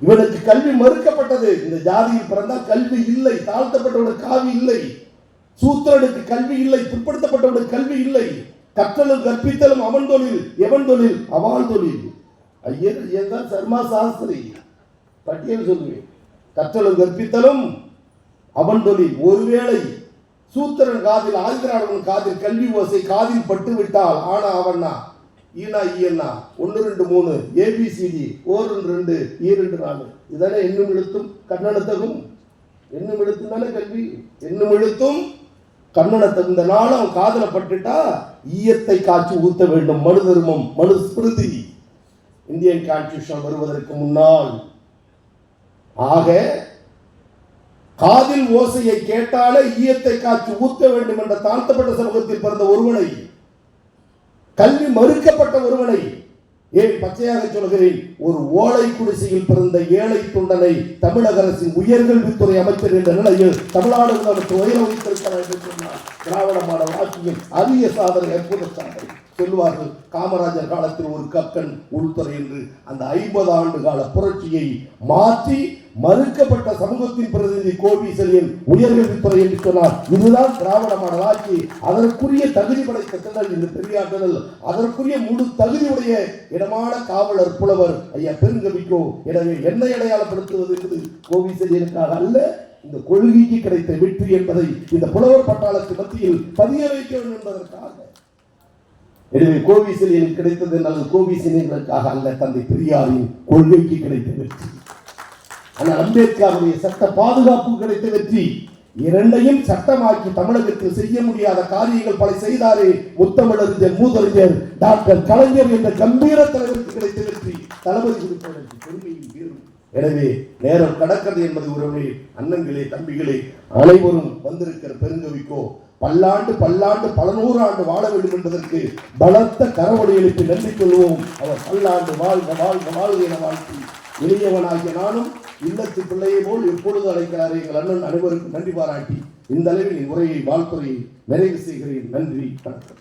இவனுக்கு கல்வி மறுக்கப்பட்டது. இந்த ஜாதியில் பிறந்தால் கல்வி இல்லை, தாழ்த்தப்பட்டவனுக்கு காவி இல்லை, சூத்திரனுக்கு கல்வி இல்லை, பிற்படுத்தப்பட்டவனுக்கு கல்வி இல்லை. கற்றலும் கற்பித்தலும் அவன் தொழில், எவன் தொழில்? அவன் தொழில். ஐயர் ஐயர் சர்மா சாஸ்திரி பட்டியல் சொல்லுவேன். கற்றலும் கற்பித்தலும் அவன் தொழில். ஒருவேளை சூத்திரன் காதில், ஆதிராடவன் காதில் கல்வி ஓசை காதில் பட்டு விட்டால் ஆனா அவன்னா ஈனா ஈயன்னா 1 2 3 ஏபிசிடி 1 2 2 4 இதானே எண்ணும் எழுத்தும் கண்ணனத்தகும். எண்ணும் எழுத்தும் தானே கல்வி, எண்ணும் எழுத்தும் கண்ணனத்தகும். இந்த நாள் அவன் காதல பட்டுட்டா ஈயத்தை காய்ச்சி ஊத்த வேண்டும். மனு தர்மம், மனு ஸ்மிருதி, இந்தியன் கான்ஸ்டிடியூஷன் வருவதற்கு முன்னால். ஆக காதில் ஓசையை கேட்டாலே ஈயத்தை காய்ச்சி ஊத்த வேண்டும் என்ற தாழ்த்தப்பட்ட சமூகத்தில் பிறந்த ஒருவனை, கல்வி மறுக்கப்பட்ட ஒருவனை, ஏன் பச்சையாக சொல்கிறேன், ஒரு ஓலை குடிசையில் பிறந்த ஏழை தொண்டனை தமிழக அரசின் உயர்கல்வித்துறை அமைச்சர் என்ற நிலையில் தமிழ்நாடு முதலமைச்சர் உயர வைத்திருக்கிறார் என்று சொன்னார். திராவிட மாடல் ஆட்சியின் அரிய சாதனை, அற்புத சாதனை. சொல்லுவார்கள், காமராஜர் காலத்தில் ஒரு கக்கன் உள்துறை என்று. அந்த 50 ஆண்டு கால புரட்சியை மாற்றி மறுக்கப்பட்ட சமூகத்தின் பிரதிநிதி கோவிசெழியன் உயர்கல்வித்துறை என்று சொன்னார். இதுதான் திராவிட மாடல் ஆட்சி. அதற்குரிய தகுதி படைத்த திடல் இந்த பெரியார் திடல். அதற்குரிய முழு தகுதியுடைய இடமான காவலர் புலவர் ஐயா பெருங்கவிக்கோ. எனவே என்னை அடையாளப்படுத்துவது என்பது கோவிசெழியனுக்காக அல்ல, இந்த கொள்கைக்கு கிடைத்த வெற்றி என்பதை இந்த புலவர் பட்டாளத்து மத்தியில் பதிய வைக்க வேண்டும் என்பதற்காக. எனவே கோவிசெழியனுக்கு கிடைத்தது நல்லது, கோவிசெழியனுக்காக அல்ல, தந்தை பெரியாரின் கொள்கைக்கு கிடைத்த வெற்றி. ஆனால் அம்பேத்கருடைய சட்ட பாதுகாப்பு கிடைத்த வெற்றி. இரண்டையும் சட்டமாக்கி தமிழகத்தில் செய்ய முடியாத காரியங்கள் பல செய்தாரே முத்தமிழறிஞர் மூதறிஞர் டாக்டர் கலைஞர் என்ற கம்பீர தலைவருக்கு கிடைத்த வெற்றி. தளபதி குறிப்பிட்ட பெருமையின் பேரும். எனவே நேரம் கடக்கிறது என்பது உறவே, அண்ணன்களே, தம்பிகளே, அனைவரும் வந்திருக்கிற பெருங்கவிக்கோ பல்லாண்டு பல 100 ஆண்டு வாழ வேண்டும் என்பதற்கு பலத்த கரவொலி எழுப்பி நன்றி சொல்லுவோம். அவர் பல்லாண்டு வாழ்க வாழ்க வாழ்க என வாழ்த்தி, எளியவனாகிய நானும் இல்லத்து பிள்ளையை போல் எப்பொழுது அழைக்கிறார் எங்கள் அண்ணன் அனைவருக்கும் நன்றி பாராட்டி இந்த அளவில் என் உரையை வாழ்த்துறையை நிறைவு செய்கிறேன். நன்றி, வணக்கம்.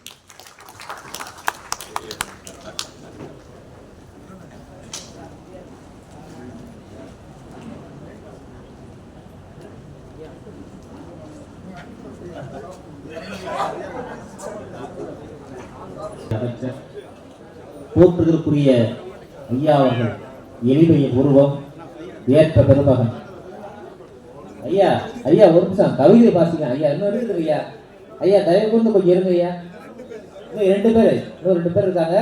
போற்றுதற்குரிய ஐயா அவர்கள் எளிமையின் உருவம் ஏற்ற பெருமகன். ஐயா ஐயா ஒரு நிமிஷம் கவிதை வாசிங்க ஐயா. இன்னும் இருக்குது ஐயா. ஐயா தயவு கூர்ந்து கொஞ்சம் இருங்க ஐயா. இன்னும் ரெண்டு பேர் இருக்காங்க.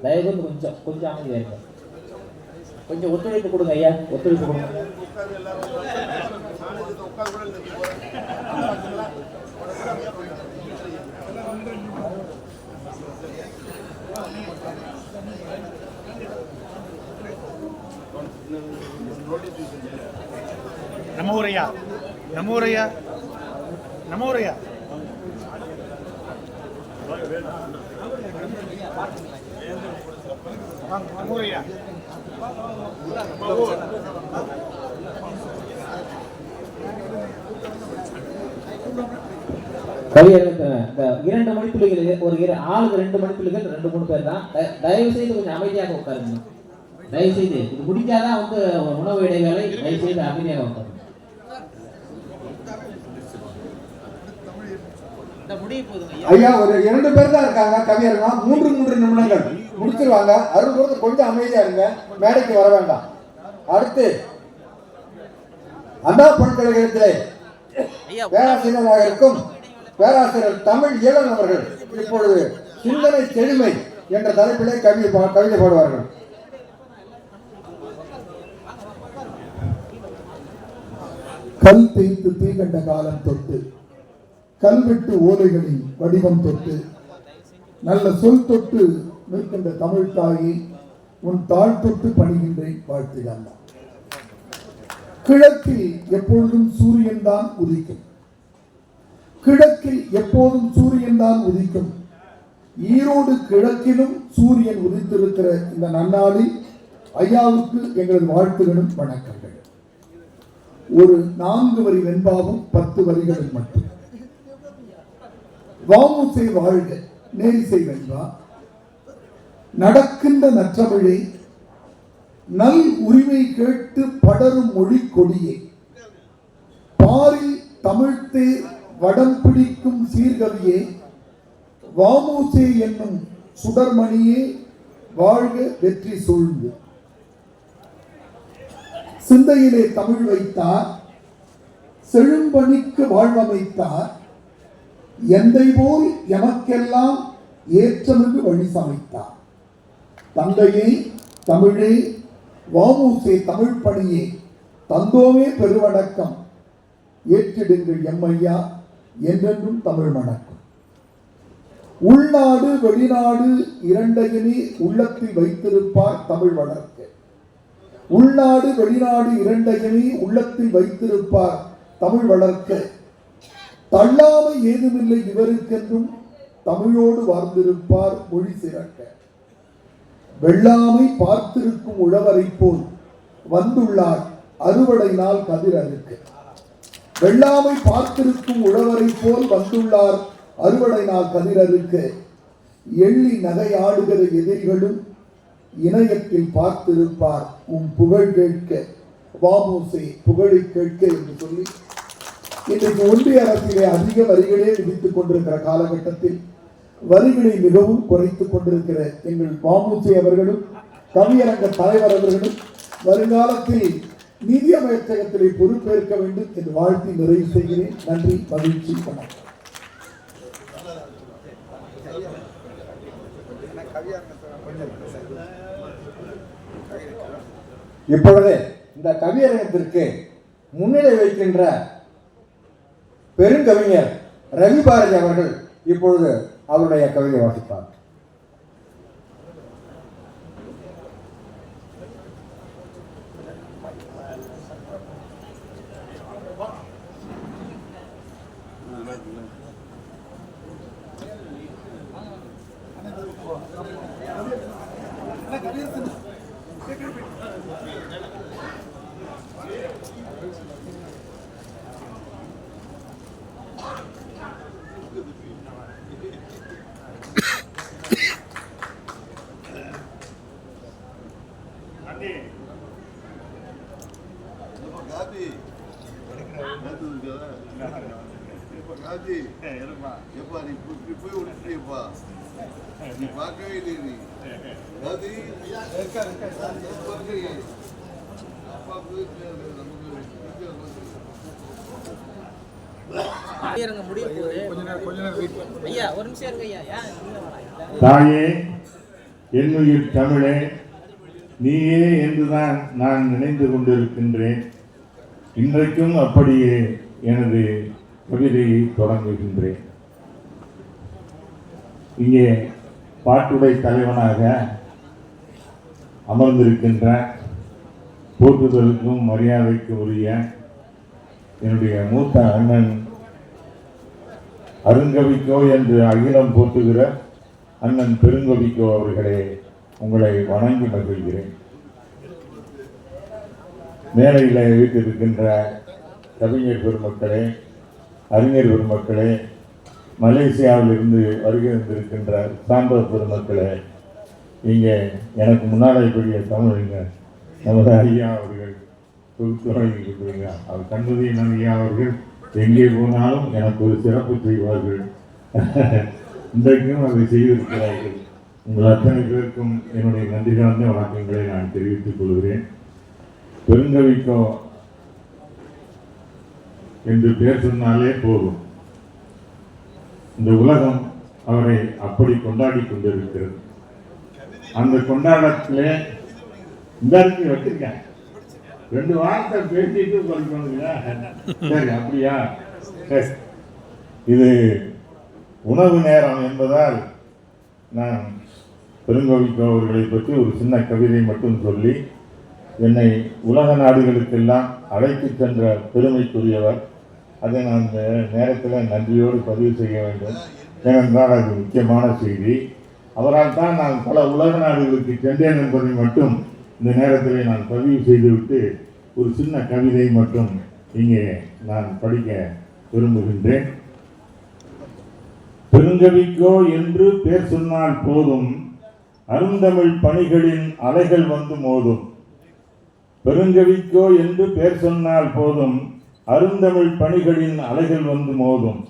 தயவு கூர்ந்து கொஞ்சம் அமைதியா இருங்க. கொஞ்சம் ஒத்துழைப்பு கொடுங்க ஐயா. ஒத்துழைப்பு கொடுங்க. நம்ம ஊரையா கவியரங்க இந்த 2 மணித்துளிகள் ஒரு ஆளுக்கு 2 மணித்துளிகள் 2-3 பேர் தான். தயவு செய்து கொஞ்சம் அமைதியாக உட்காருங்க. தயவு செய்து இது முடிஞ்சாதான் வந்து உணவு இடைவேளை. தயவு செய்து அமைதியாக உட்காருங்க. ஐயா ஒரு 2 பேர் தான் இருக்காங்க கவியர்களா. 3 நிமிடங்கள் முடிச்சிருவாங்க. அருள் கொஞ்சம் அமைதியா இருங்க. மேடைக்கு வர வேண்டாம். அடுத்து அண்ணா பல்கலைக்கழகத்திலே பேராசிரியராக இருக்கும் பேராசிரியர் தமிழ் இயலன் அவர்கள் இப்பொழுது சிந்தனை செழுமை என்ற தலைப்பிலே கவிதை பாடுவார்கள். கல் தேய்த்து தீ கண்ட காலம் தொட்டு கல்வெட்டு ஓலைகளின் வடிவம் தொட்டு நல்ல சொல் தொட்டு நிற்கின்ற தமிழ் தாயை உன் தாழ் தொட்டு பணிகின்றேன் வாழ்த்துகள். கிழக்கில் எப்பொழுதும் சூரியன் தான் உதிக்கும். கிழக்கில் எப்போதும் சூரியன் தான் உதிக்கும். ஈரோடு கிழக்கிலும் சூரியன் உதித்திருக்கிற இந்த நன்னாளில் ஐயாவுக்கு எங்களது வாழ்த்துகளும் வணக்கங்கள். ஒரு 4 வரி வெண்பாவும் 10 வரிகளும் மட்டும். வாமுசை வாழ்க நேரிசை வெண்பா. நடக்கின்ற நற்றமிழை நல் உரிமை கேட்டு படரும் மொழி கொடியே பாரி தமிழ்த்தே வடம் பிடிக்கும் சீர்கவியே வாமுசே என்னும் சுடர்மணியே வாழ்க வெற்றி சூழ்ந்து. சிந்தையிலே தமிழ் வைத்தார் செழும்பணிக்கு வாழ்வமைத்தார் எந்தை போல் எமக்கெல்லாம் ஏற்றமிகு வழி சமைத்தார். தந்தையே தமிழே வாமுசே தமிழ் பணியே தந்தோமே பெருவணக்கம் ஏற்றிடுங்கள் எம்மையா என்றென்றும் தமிழ் வணக்கம். உள்நாடு வெளிநாடு இரண்டையுமே உள்ளத்தில் வைத்திருப்பார் தமிழ் வளர்க்க. உள்நாடு வெளிநாடு இரண்டையுமே உள்ளத்தில் வைத்திருப்பார் தமிழ் வளர்க்க. தள்ளாமை ஏதுமில்லை இவருக்கென்றும் தமிழோடு வாழ்ந்திருப்பார் மொழி சிறக்க. வெள்ளாமை பார்த்திருக்கும் உழவரை போல் வந்துள்ளார் அறுவடை நாள் கதிர் அறுக்க. வெள்ளாமை பார்த்திருக்கும் உழவரை போல் வந்துள்ளார் அறுவடை நாள் கதிர் அறுக்க. எள்ளி நகையாடுகிற எதிரிகளும் இணையத்தில் பார்த்திருப்பார் உன் புகழ் கேட்க வாமுசே புகழை கேட்க என்று சொல்லி இன்றைக்கு ஒன்றிய அரசிலே அதிக வரிகளே விதித்துக் கொண்டிருக்கிற காலகட்டத்தில் வரிகளை மிகவும் குறைத்துக் கொண்டிருக்கிற எங்கள் வாமுசே அவர்களும் கவியரங்க தலைவர் அவர்களும் வருங்காலத்தில் நிதி அமைச்சகத்திலே பொறுப்பேற்க வேண்டும் என்று வாழ்த்தி நிறைவு செய்கிறேன். நன்றி, மகிழ்ச்சி, வணக்கம். இப்பொழுது இந்த கவியரங்கத்திற்கு முன்னிலை வைக்கின்ற பெருங்கவிஞர் ரவி பாரதி அவர்கள் இப்பொழுது அவருடைய கவிதை வாசிப்பார். தாயே, என்னுயிர் தமிழே, நீயே என்றுதான் நான் நினைந்து கொண்டிருக்கின்றேன். இன்றைக்கும் அப்படியே எனது கவிதையை தொடங்குகின்றேன். இங்கே பாட்டுடை தலைவனாக அமர்ந்திருக்கின்ற போற்றுதலுக்கும் மரியாதைக்கும் உரிய என்னுடைய மூத்த அண்ணன் அருங்கவிக்கோ என்று அகிலம் போற்றுகிற அண்ணன் பெருங்கவிக்கோ அவர்களே, உங்களை வணங்கி மகிழ்கிறேன். மேலையில் வீட்டிருக்கின்ற கவிஞர் பெருமக்களே, அறிஞர் பெருமக்களே, மலேசியாவில் இருந்து வருகை வந்திருக்கின்ற சான்றோர் பெருமக்களே, இங்கே எனக்கு முன்னாடி கூடிய தமிழுங்க நமது ஐயா அவர்கள் தொகுத்துறைங்க. அவர் கண்மதியின் ஐயா அவர்கள் எங்கே போனாலும் எனக்கு ஒரு சிறப்பு செய்வார்கள். இன்றைக்கும் அதை செய்திருக்கிறார்கள். உங்கள் அத்தனை பேருக்கும் என்னுடைய நன்றி சார்ந்த வணக்கங்களை நான் தெரிவித்துக் கொள்கிறேன். பெருங்கவிக்கோ என்று பேர் சொன்னாலே போதும், இந்த உலகம் அவரை அப்படி கொண்டாடி கொண்டிருக்கிறது. அந்த கொண்டாட்டத்திலே இந்த வச்சிருக்கேன் 2 வார்த்தை பேசிட்டு சொல்லுங்க. சரி, அப்படியா? சரி, இது உணவு நேரம் என்பதால் நான் பெருங்கவிக்கோ அவர்களை பற்றி ஒரு சின்ன கவிதை மட்டும் சொல்லி என்னை உலக நாடுகளுக்கெல்லாம் அழைத்து சென்ற பெருமைக்குரியவர். அதை நான் இந்த நேரத்தில் நன்றியோடு பதிவு செய்ய வேண்டும். ஏனென்றால் அது முக்கியமான செய்தி. அவரால் தான் நான் பல உலக நாடுகளுக்கு சென்றேன் என்பதை மட்டும் இந்த நேரத்தில் நான் பதிவு செய்துவிட்டு ஒரு சின்ன கவிதை மட்டும் இங்கே நான் படிக்க விரும்புகின்றேன். பெருங்கவிக்கோ என்று பேர் சொன்னால் போதும், அருந்தமிழ் பணிகளின் அலைகள் வந்து மோதும். பெருங்கவிக்கோ என்று பேர் சொன்னால் போதும், அருந்தமிழ் பணிகளின் அலைகள் வந்து மோதும்.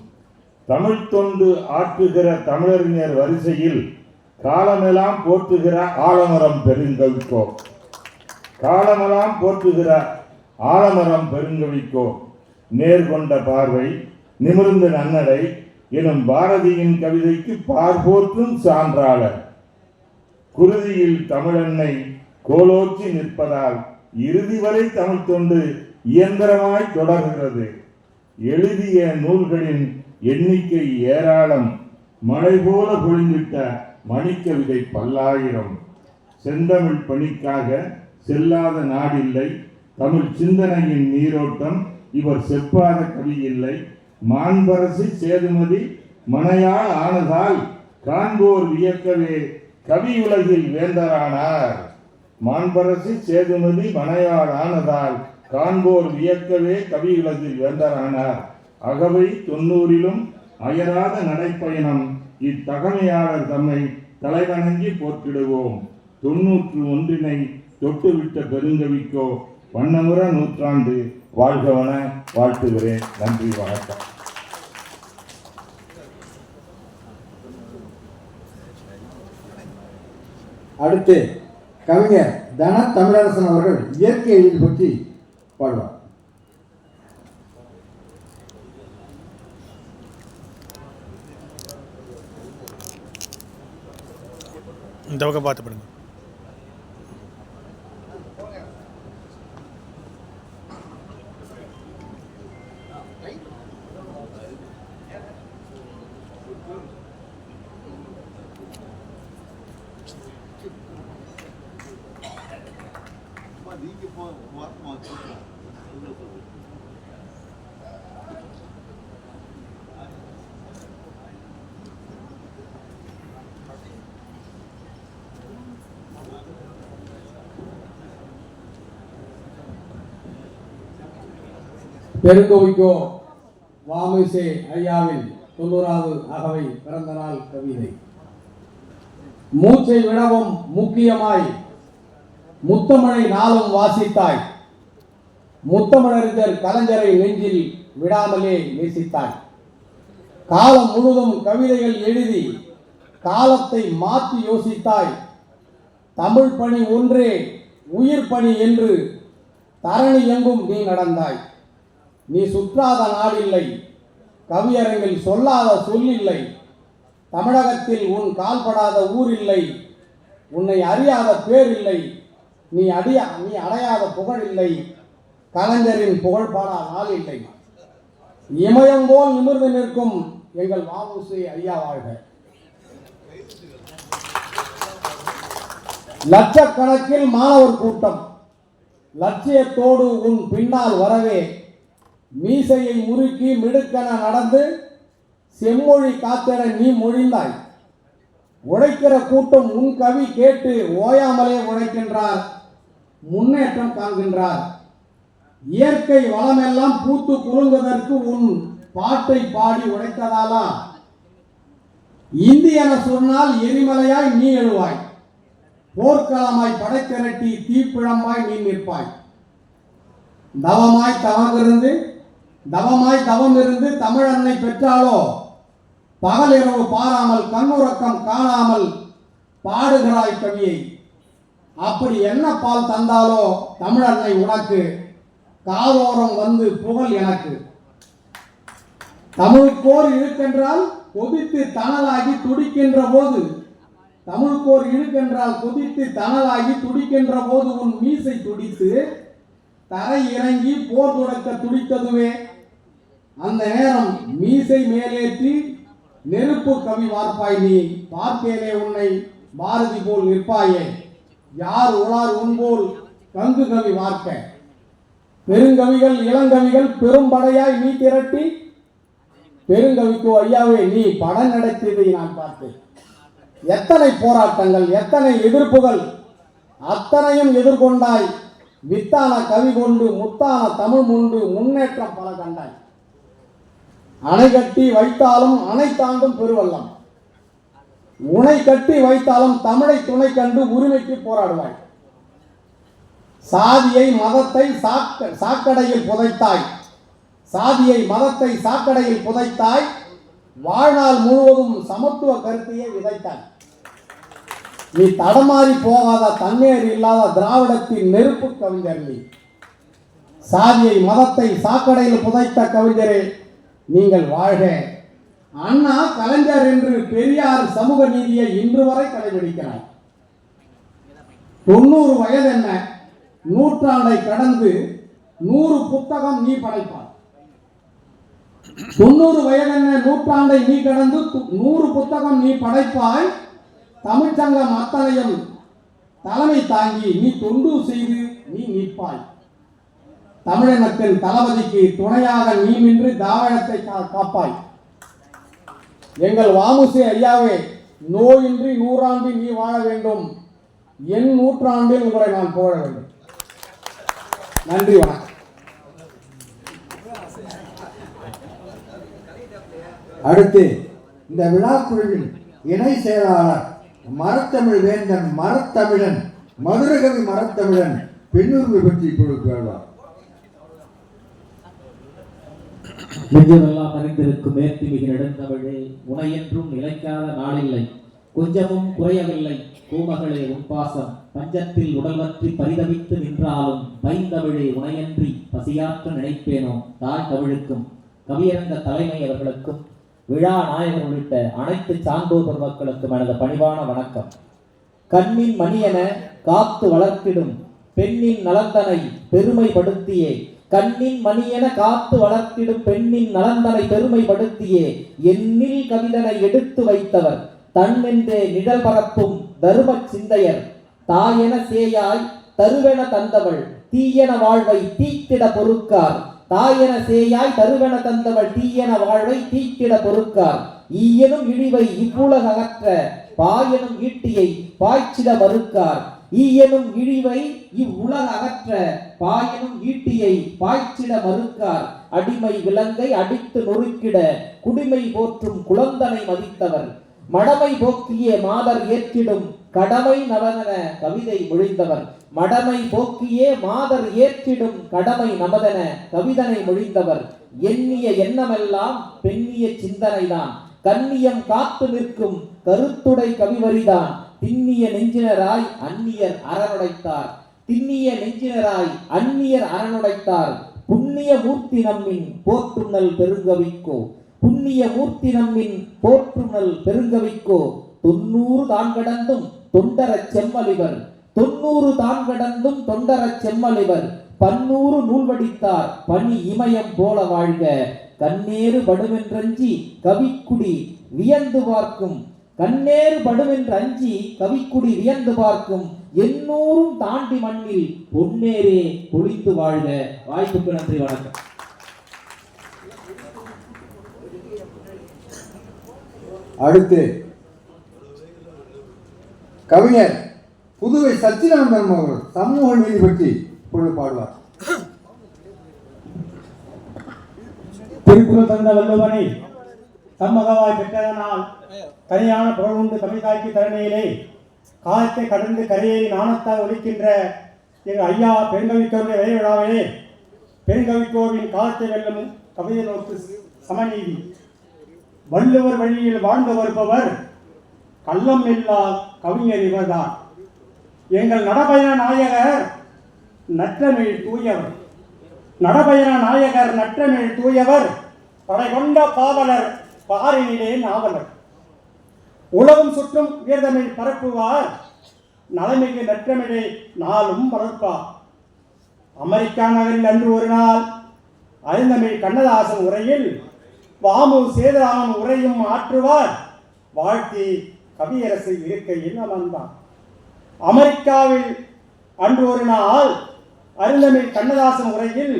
தமிழ் தொண்டு ஆற்றுகிற தமிழறிஞர் வரிசையில் காலமெல்லாம் போற்றுகிற ஆலமரம் பெருங்கவிக்கோ. காலமெல்லாம் போற்றுகிற ஆலமரம் பெருங்கவிக்கோ. நேர்கொண்ட பார்வை, நிமிர்ந்த நன்னடை எனும் பாரதியின் கவிதைக்கு பார்போற்றும் சான்றாளர். குருதியில் தமிழெண்ணை கோலோச்சி நிற்பதால் இறுதி வரை தமிழ் தொண்டு இயந்திரமாய் தொடர்கிறது. எழுதிய நூல்களின் எண்ணிக்கை ஏராளம், மழை போல பொழிந்திட்ட மணிக்கவிதை பல்லாயிரம். செந்தமிழ் பணிக்காக செல்லாத நாடில்லை, தமிழ் சிந்தனையின் நீரோட்டம் இவர் செப்பாத கவி இல்லை. மாண்பரசி சேதுமதி மனையால் ஆனதால் காண்போர் வியக்கவே கவியுலகில் வேந்தரானார். மாண்பரசி சேதுமதி மனையால் ஆனதால் காண்போர் வியக்கவே கவியுலகில் வேந்தரானார். அகவை 90லும் அயராத நடைப்பயணம், இத்தகமையாளர் தம்மை தலைவணங்கி போற்றிடுவோம். 91 தொட்டுவிட்ட பெருங்கவிக்கோ வண்ணமுற நூற்றாண்டு வாழ்கவன வாழ்த்துகிறேன். நன்றி, வணக்கம். அடுத்து கவிஞர் தன தமிழரசன் அவர்கள் இயற்கை எழில் பற்றி பாடுவார். இந்த பக்கம் பார்த்து பண்ணுங்க. பெருங்கவிக்கோ வாமிசே ஐயாவின் 90வது அகவை பிறந்த நாள் கவிதை. மூச்சை விடவும் முக்கியமாய் முத்தமிழை நாளும் வாசித்தாய். முத்தமிழறிஞர் கலைஞரை நெஞ்சில் விடாமலே நேசித்தாய். காலம் முழுதும் கவிதைகள் எழுதி காலத்தை மாற்றி யோசித்தாய். தமிழ் பணி ஒன்றே உயிர் பணி என்று தரணி எங்கும் நீ நடந்தாய். நீ சுற்றாத நாடில்லை, கவியரங்கில் சொல்லாத சொல்லில்லை, தமிழகத்தில் உன் கால்படாத ஊர் இல்லை, உன்னை அறியாத பேர் இல்லை, நீ அடையாத புகழ் இல்லை, கலைஞரின் புகழ் பாடா நாள் இல்லை. இமயம் போல் நிமிர்ந்து நிற்கும் எங்கள் வ.உ.சி. ஐயா வாழ்க. லட்சக்கணக்கில் மாணவர் கூட்டம் லட்சியத்தோடு உன் பின்னால் வரவே மீசையை முறுக்கி மிடுக்கென நடந்து செம்மொழி காத்திட நீ மொழிந்தாய். உழைக்கிற கூட்டம் உன் கவி கேட்டு ஓயாமலே உழைக்கின்றார், முன்னேற்றம் காண்கின்றார். இயற்கை வளமெல்லாம் பூத்து குலுங்குவதற்கு உன் பாட்டை பாடி உழைத்ததாலா இந்தி என சொன்னால் எரிமலையாய் நீ எழுவாய், போர்க்களமாய் படைத்திரட்டி தீப்பிழம்பாய் நீ நிற்பாய். தவமாய் தவம் இருந்து தமிழன்னை பெற்றாலோ பகல் இரவு பாராமல் கண்ணுறக்கம் காணாமல் பாடுகிறாய் கவியை. அப்படி என்ன பால் தந்தாலோ தமிழன்னை உனக்கு, காதோரம் வந்து புகழ் எனக்கு. தமிழுக்கோர் இழுக்கென்றால் கொதித்து தணலாகி துடிக்கின்ற போது, தமிழுக்கோர் இழுக்கென்றால் கொதித்து தணலாகி துடிக்கின்ற போது உன் மீசை துடித்து தரை இறங்கி போர் தொடக்க துடித்ததுவே. அந்த நேரம் மீசை மேலேற்றி நெருப்பு கவி வார்ப்பாய் நீ, பார்ப்பேனே உன்னை பாரதி போல் நிற்பாயே. யார் உளார் உன்போல் கங்கு கவி வார்க்க. பெருங்கவிகள் இளங்கவிகள் பெரும்படையாய் நீ திரட்டி, பெருங்கவிக்கோ ஐயாவே நீ படம் நடத்தியதை நான் பார்த்தேன். எத்தனை போராட்டங்கள், எத்தனை எதிர்ப்புகள், அத்தனையும் எதிர்கொண்டாய். வித்தான கவி கொண்டு முத்தான தமிழ் முண்டு முன்னேற்றம் பல கண்டாய். அணை கட்டி வைத்தாலும் அணை தாண்டும் பெருவல்லம், உனை கட்டி வைத்தாலும் தமிழை துணை கண்டு உரிமைக்கு போராடுவாய். சாதியை மதத்தை சாக்கடையில் புதைத்தாய், சாதியை மதத்தை சாக்கடையில் புதைத்தாய். வாழ்நாள் முழுவதும் சமத்துவ கருத்தையே விதைத்தாய். நீ தடமாறி போகாத தண்ணீர் இல்லாத திராவிடத்தின் நெருப்பு கவிஞர் நீ. சாதியை மதத்தை சாக்கடையில் புதைத்த கவிஞரே நீங்கள் வாழ்க. அண்ணா கலைஞர் என்று பெரியார் சமூக நீதியை இன்று வரை கடைபிடிக்கிறார். 90 வயது என்ன, நூற்றாண்டை கடந்து 100 புத்தகம் நீ படைப்பாய். 90 வயது என்ன, நூற்றாண்டை நீ கடந்து 100 புத்தகம் நீ படைப்பாய். தமிழ்ச்சங்கம் அத்தனையும் தலைமை தாங்கி நீ தொண்டு செய்து நீ நிற்பாய். தமிழினத்தின் தளபதிக்கு துணையாக நீ நின்று தாவழத்தை காப்பாய். எங்கள் வ.மு.சி. ஐயாவே, நோயின்றி 100 ஆண்டு நீ வாழ வேண்டும். என் நூற்றாண்டில் உங்களை நான் புகழ வேண்டும். நன்றி, வணக்கம். அடுத்து இந்த விழாக்குழுவின் இணை செயலாளர் மரத்தமிழ் வேந்தன் மரத்தமிழன் மதுரகவி மரத்தமிழன் பெண்ணுரிமை பற்றி இப்பொழுது கேள்வார். நெஞ்சமெல்லாம் அறிந்திருக்கும் மேற்குமிகு நெடுந்தமிழே, உனையென்றும் நிலைக்காத நாளில்லை, கொஞ்சமும் குறையவில்லை பூமகளே உன் பாசம். பஞ்சத்தில் உடல்வற்றி பரிதவித்து நின்றாலும் பைந்தமிழே உனையன்றி பசியாற்ற நினைப்பேனோ. தாய் தமிழுக்கும் கவியரங்க தலைமை அவர்களுக்கும் விழா நாயகர் உள்ளிட்ட அனைத்து சான்றோர் பெருமக்களுக்கும் எனது பணிவான வணக்கம். கண்ணின் மணியென காத்து வளர்த்திடும் பெண்ணின் நலந்தனை பெருமைப்படுத்தியே, கண்ணின் மணியென காத்து வளர்த்திடும் பெண்ணின் நலந்தனை பெருமைப்படுத்தியே எண்ணில் கவிதனை எடுத்து வைத்தவர் தன்னென்றே நிழல் பரப்பும் தரும சிந்தையர். தாயென சேயாய் தருவென தந்தவள் தீயென வாழ்வை தீத்திட பொறுக்கார். தாயென சேயாய் தருவென தந்தவள் தீயென வாழ்வை தீத்திட பொறுக்கார். ஈயனும் இழிவை இவ்வுலக அகற்ற பாயனும் ஈட்டியை பாய்ச்சிட மறுக்கார். ஈயனும் இழிவை இவ்வுலக அகற்ற பாயனும் ஈட்டியை பாய்ச்சிட மறுக்கார். அடிமை விலங்கை அடித்து நொறுக்கிட குடிமை போற்றும் குழந்தனை மதித்தவர். மடமை போக்கிய மாதர் ஏற்றிடும் கடமை நவதென கவிதை மொழிந்தவர். மடமை போக்கியே மாதர் ஏற்றிடும் கடமை நமதென கவிதனை மொழிந்தவர். எண்ணிய எண்ணமெல்லாம் பெண்ணிய சிந்தனைதான், கண்ணியம் காத்து நிற்கும் கருத்துடை கவிவரிதான். திண்ணிய நெஞ்சினராய் அந்நியர் அரணுடைத்தார். திண்ணிய நெஞ்சினராய் அந்நியர் அரணுடைத்தார். புண்ணிய மூர்த்தி நம்மின் போற்றுநல் பெருங்கவிக்கோ. புண்ணிய மூர்த்தி நம்மின் போற்றுநல் பெருங்கவிக்கோ. 90 தான் கடந்தும் தொண்டரச் செம்மலிவர். 90 தான் கடந்தும் தொண்டரச் செம்மலிவர். 100 நூல் வடித்தார் பனி இமயம் போல வாழ்க. கண்ணேறு படுமென்றஞ்சி கவிக்குடி வியந்து பார்க்கும். கண்ணேறு படுமென்று அஞ்சி கவிக்குடி வியந்து பார்க்கும். 800 தாண்டி மண்ணில் பொன்னேரே பொழிந்து வாழ்க. வாய்ப்புக்கு நன்றி, வணக்கம். அடுத்து கவிஞர் புதுவை சச்சிதானந்தம் அவர்கள் சமூக நீதி பற்றி இப்பொழுது பாடுவார். திருக்குறள் தந்த வள்ளுவனை தம்மகவாய் பெற்றதனால் தனியான புகழுண்டு தமிழ் தாக்கி தரணியிலே காலத்தை கடந்து கரையை நாணத்தால் ஒழிக்கின்ற எங்கள் ஐயா பெருங்கவிக்கோருடைய விலை விழாவிலே பெருங்கவிக்கோவின் காலத்தை வெல்லும் கவிதை நோக்கு சமநீதி. வள்ளுவர் வழியில் வாழ்ந்து வருபவர் கள்ளம் இல்லா கவிஞர் இவர்தான். எங்கள் நடபயண நாயகர் நற்றமிழ் தூயவர். நடபயண நாயகர் நற்றமிழ் தூயவர். படை கொண்ட பாவலர் பாரினிலே நாவலர். உலகம் சுற்றும் உயர்தமிழ் பரப்புவார். நலமிகு நற்றமிழை நாளும் வளர்ப்பார். அமெரிக்கா நகரில் அன்று ஒரு நாள் அருந்தமிழ் கண்ணதாசன் உரையில் வாமு சேதுராமன் உரையும் ஆற்றுவார். வாழ்த்தி கவியரசு இருக்கையில் அமர்ந்தார். அமெரிக்காவில் அன்று ஒரு நாள் அருந்தமிழ் கண்ணதாசன் உரையில்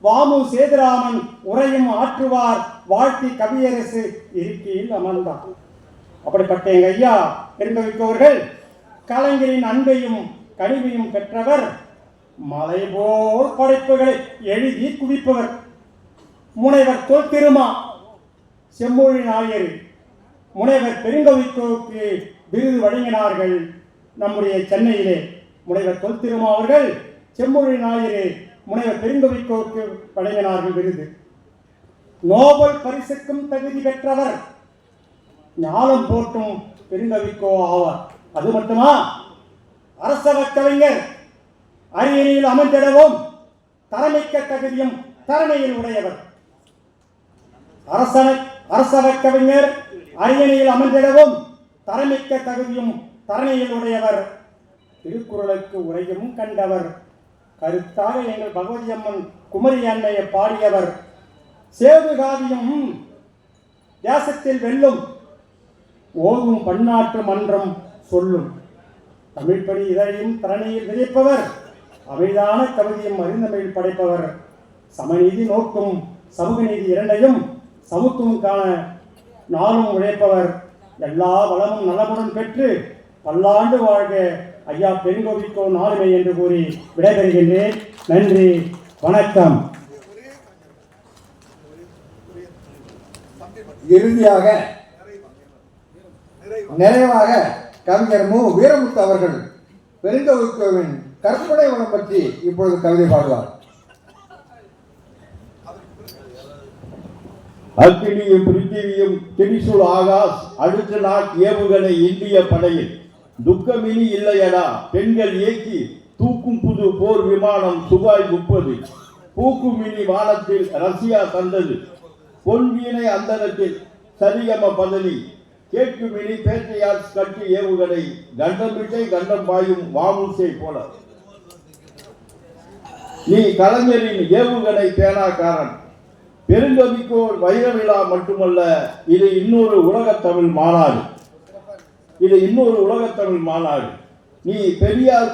வாமு சேதுராமன் உரையும் ஆற்றுவார். வாழ்த்தி கவியரசு இருக்கையில் அமர்ந்தார். அப்படிப்பட்ட எங்க ஐயா பெருங்கவிக்கோர்கள் கலைஞரின் அன்பையும் கனிவையும் பெற்றவர். மலை போல் படைப்புகளை எழுதி குவிப்பவர். முனைவர் தொல் திருமா செம்மொழி நாயர் முனைவர் பெருங்கவிக்கோவுக்கு விருது வழங்கினார்கள். நம்முடைய சென்னையிலே முனைவர் தொல் திருமா அவர்கள் செம்மொழி நாயர் முனைவர் பெருங்கவிக்கோவுக்கு வழங்கினார்கள் விருது. நோபல் பரிசுக்கும் தகுதி பெற்றவர். ஞானம் போட்டும் பெருங்கவிக்கோ ஆவார். அது மட்டுமா, அரசவ கவிஞர் அரியணையில் அமர்ந்திடவும் தரமிக்க தகுதியும் தரணையில் உடையவர். அரசவ கவிஞர் அரியணையில் அமர்ந்திடவும் தரமிக்க தகுதியும் தரணையில் உடையவர். திருக்குறளுக்கு உரையும் கண்டவர். கருத்தாக எங்கள் பகவதி அம்மன் குமரி அன்னையை பாடியவர். சேதுகாவியும் தேசத்தில் வெல்லும் ஓதும் பன்னாட்டு மன்றம் சொல்லும். தமிழ்ப்படி இதழையும் தரணியில் விதைப்பவர். அமைதான கவிதையும் அறிந்தமிழ் படைப்பவர். சமநீதி நோக்கும் சமூக நீதி இரண்டையும் சமத்துவம் காண நாளும் உழைப்பவர். எல்லா வளமும் நலமுடன் பெற்று பல்லாண்டு வாழ்க ஐயா பெருங்கவிக்கோ நாளுமை என்று கூறி விடைபெறுகின்றேன். நன்றி, வணக்கம். இறுதியாக நிறைவாக கவிஞர் மு வீரமுத்து அவர்கள் பெருங்கவிக்கோவின் கற்பனை வளம் பற்றி இப்பொழுது கவிதை பாடுவார். அக்கினியும் பிருத்திவியும் திரிசூல் ஆகாஷ் அடுத்த நாட் ஏவுகணை இந்திய படையில் துக்கமினி இல்லையடா பெண்கள் இயக்கி தூக்கும் புது போர் விமானம் சுகாய் 30 பூக்கும் மினி வானத்தில் ரஷ்யா தந்தது பொன் வீணை அந்தரத்தில் சரிகம பதனி கேட்கும் மினி பேட்ரியாட்ஸ் கட்டி ஏவுகணை கண்டமிட்டை கண்டம் பாயும் வாமுசை போல நீ கலைஞரின் ஏவுகணை பேனாக்காரன். பெருங்கவிக்கோ வைர விழா மட்டுமல்ல, இது இன்னொரு உலகத்தமிழ் மாநாடு. நீ பெரியார்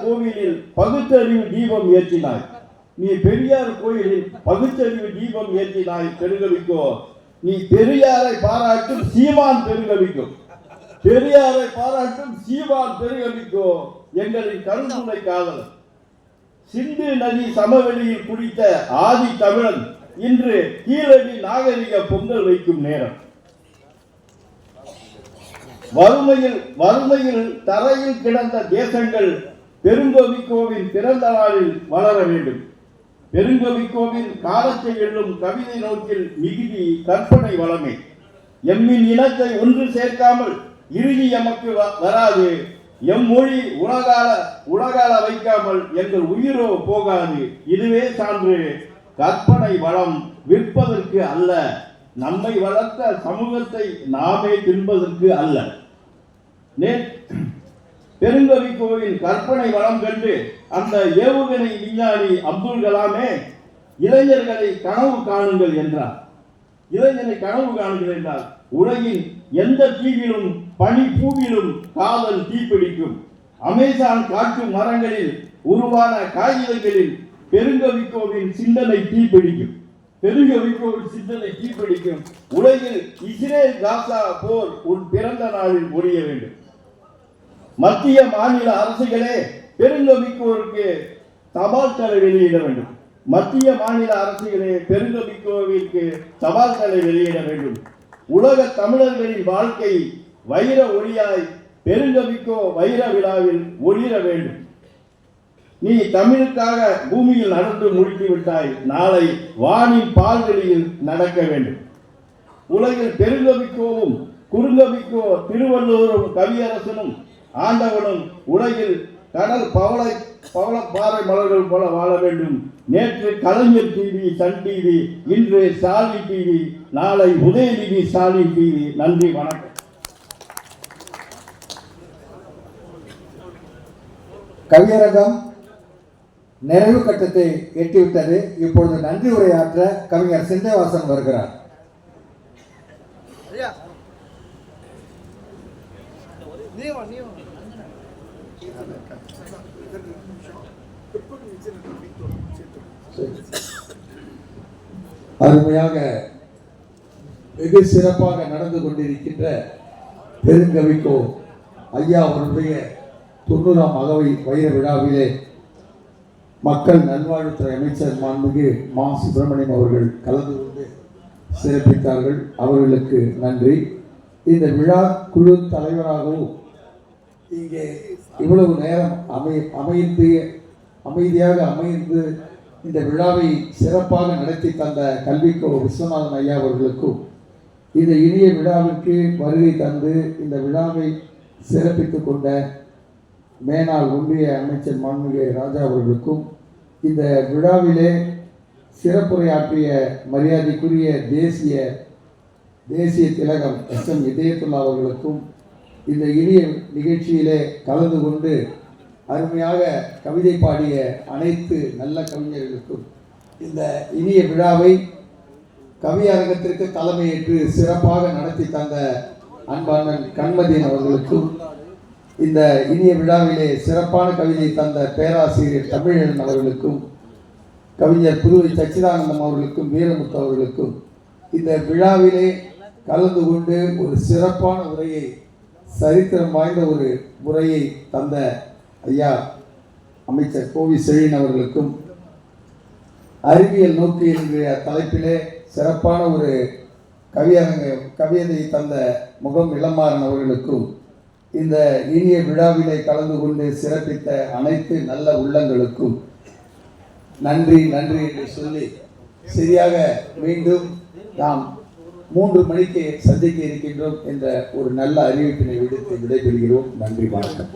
கோவிலில் பகுத்தறிவு தீபம் ஏற்றினாய். பெருங்கவிக்கோ, நீ பெரியாரை பாராட்டும் சீமான் பெருங்கவிக்கோ எங்களின் கருத்துணை காதலன். சிந்து நதி சமவெளியில் குடித்த ஆதி தமிழன் இன்று கீழடி நாகரிக பொங்கல் வைக்கும் நேரம். வறுமையில் தரையில் கிடந்த தேசங்கள் பெருங்கவிக்கோவின் பிறந்த நாளில் வளர வேண்டும். பெருங்கவிக்கோவின் காலத்தை வெல்லும் கவிதை நோக்கில் மிகுதி கற்பனை வளமே. எம்மின் இனத்தை ஒன்று சேர்க்காமல் இறுதி எமக்கு வராது. எம்மொழி உலகால வைக்காமல் எங்கள் உயிரோ போகாது. இதுவே சான்று. கற்பனை வளம் விற்பதற்கு அல்ல, நம்மை வளர்த்த சமூகத்தை நாமே தின்பதற்கு அல்ல. பெருங்கவிக்கோவின் கற்பனை வளம் கண்டு அந்த ஏவுகணை விஞ்ஞானி அப்துல் கலாமே இளைஞர்களை கனவு காணுங்கள் என்றார். இளைஞனை கனவு காணுங்கள் என்றார். உலகின் எந்த தீவிலும் பனி பூவிலும் காதல் தீப்பிடிக்கும். அமேசான் காட்டு மரங்களில் உருவான காகிதங்களில் பெருங்கவிக்கோவின் சிந்தனை தீப்பிடிக்கும். பெருங்கவிக்கோவின் சிந்தனை தீப்பிடிக்கும். உலகில் இஸ்ரேல் காசா போர் உன் பிறந்த நாளில் முடிய வேண்டும். மத்திய மாநில அரசுகளே பெருங்கவிக்கோருக்கு தபால் தலை வெளியிட வேண்டும். மத்திய மாநில அரசுகளே பெருங்கவிக்கோவிற்கு தபால் தலை வெளியிட வேண்டும். உலக தமிழர்களின் வாழ்க்கை வைர ஒளியாய் பெருங்கவிக்கோ வைர விழாவில் ஒளிர வேண்டும். நீ தமிழுக்காக பூமியில் நடந்து முடித்து விட்டாய், நாளை வானின் பால்வெளியில் நடக்க வேண்டும். உலகில் பெருங்கவிக்கோவும் குறுங்கவிக்கோ திருவள்ளுவரும் கவியரசனும் ஆண்டவனும் உலகில் கடல் பவள பாறை மலர்கள் போல வாழ வேண்டும். நேற்று கலைஞர் டிவி, சன் டிவி, இன்று சாலி டிவி, நாளை உதயநிதி சாலி டிவி. நன்றி, வணக்கம். கவியரங்கம் நிறைவு கட்டத்தை எட்டிவிட்டது. இப்பொழுது நன்றி உரையாற்ற கவிஞர் சிந்தைவாசன் வருகிறார். அருமையாக வெகு சிறப்பாக நடந்து கொண்டிருக்கின்ற பெருங்கவிக்கோ ஐயா அவருடைய 90ஆம் அகவை வைர விழாவிலே மக்கள் நல்வாழ்வுத்துறை அமைச்சர் மாண்புமிகு மா சுப்பிரமணியம் அவர்கள் கலந்து கொண்டு சிறப்பித்தார்கள். அவர்களுக்கு நன்றி. இந்த விழா குழு தலைவராகவும் இங்கே இவ்வளவு நேரம் அமைதியாக அமைந்து இந்த விழாவை சிறப்பாக நடத்தி தந்த கல்விக்கோ விஸ்வநாதன் ஐயா அவர்களுக்கும் இந்த இனிய விழாவிற்கு வருகை தந்து இந்த விழாவை சிறப்பித்துக் கொண்ட மேனாள் ஒன்றிய அமைச்சர் மாண்புமிகு ராஜா அவர்களுக்கும் இந்த விழாவிலே சிறப்புரையாற்றிய மரியாதைக்குரிய தேசிய திலகம் SM இதயத்துல்லா அவர்களுக்கும் இந்த இனிய நிகழ்ச்சியிலே கலந்து கொண்டு அருமையாக கவிதை பாடிய அனைத்து நல்ல கவிஞர்களுக்கும் இந்த இனிய விழாவை கவியரங்கத்திற்கு தலைமையேற்று சிறப்பாக நடத்தி தந்த அன்பானன் கண்மதியன் அவர்களுக்கும் இந்த இனிய விழாவிலே சிறப்பான கவிதை தந்த பேராசிரியர் தமிழன் அவர்களுக்கும் கவிஞர் புதுவை சச்சிதானந்தம் அவர்களுக்கும் வீரமுத்து அவர்களுக்கும் இந்த விழாவிலே கலந்து கொண்டு ஒரு சிறப்பான உரையை சரித்திரம் வாய்ந்த ஒரு உரையை தந்த ஐயா அமைச்சர் கோவி செழியன் அவர்களுக்கும் அறிவியல் நோக்கி என்கிற தலைப்பிலே சிறப்பான ஒரு கவிதை தந்த முகம் இளமாறன் அவர்களுக்கும் இந்த இனிய விழாவிலே கலந்து கொண்டு சிறப்பித்த அனைத்து நல்ல உள்ளங்களுக்கும் நன்றி நன்றி என்று சொல்லி சரியாக மீண்டும் நாம் 3 மணிக்கு சந்திக்க இருக்கின்றோம் என்ற ஒரு நல்ல அறிவிப்பினை விடுத்து விடைபெறுகிறோம். நன்றி, வணக்கம்.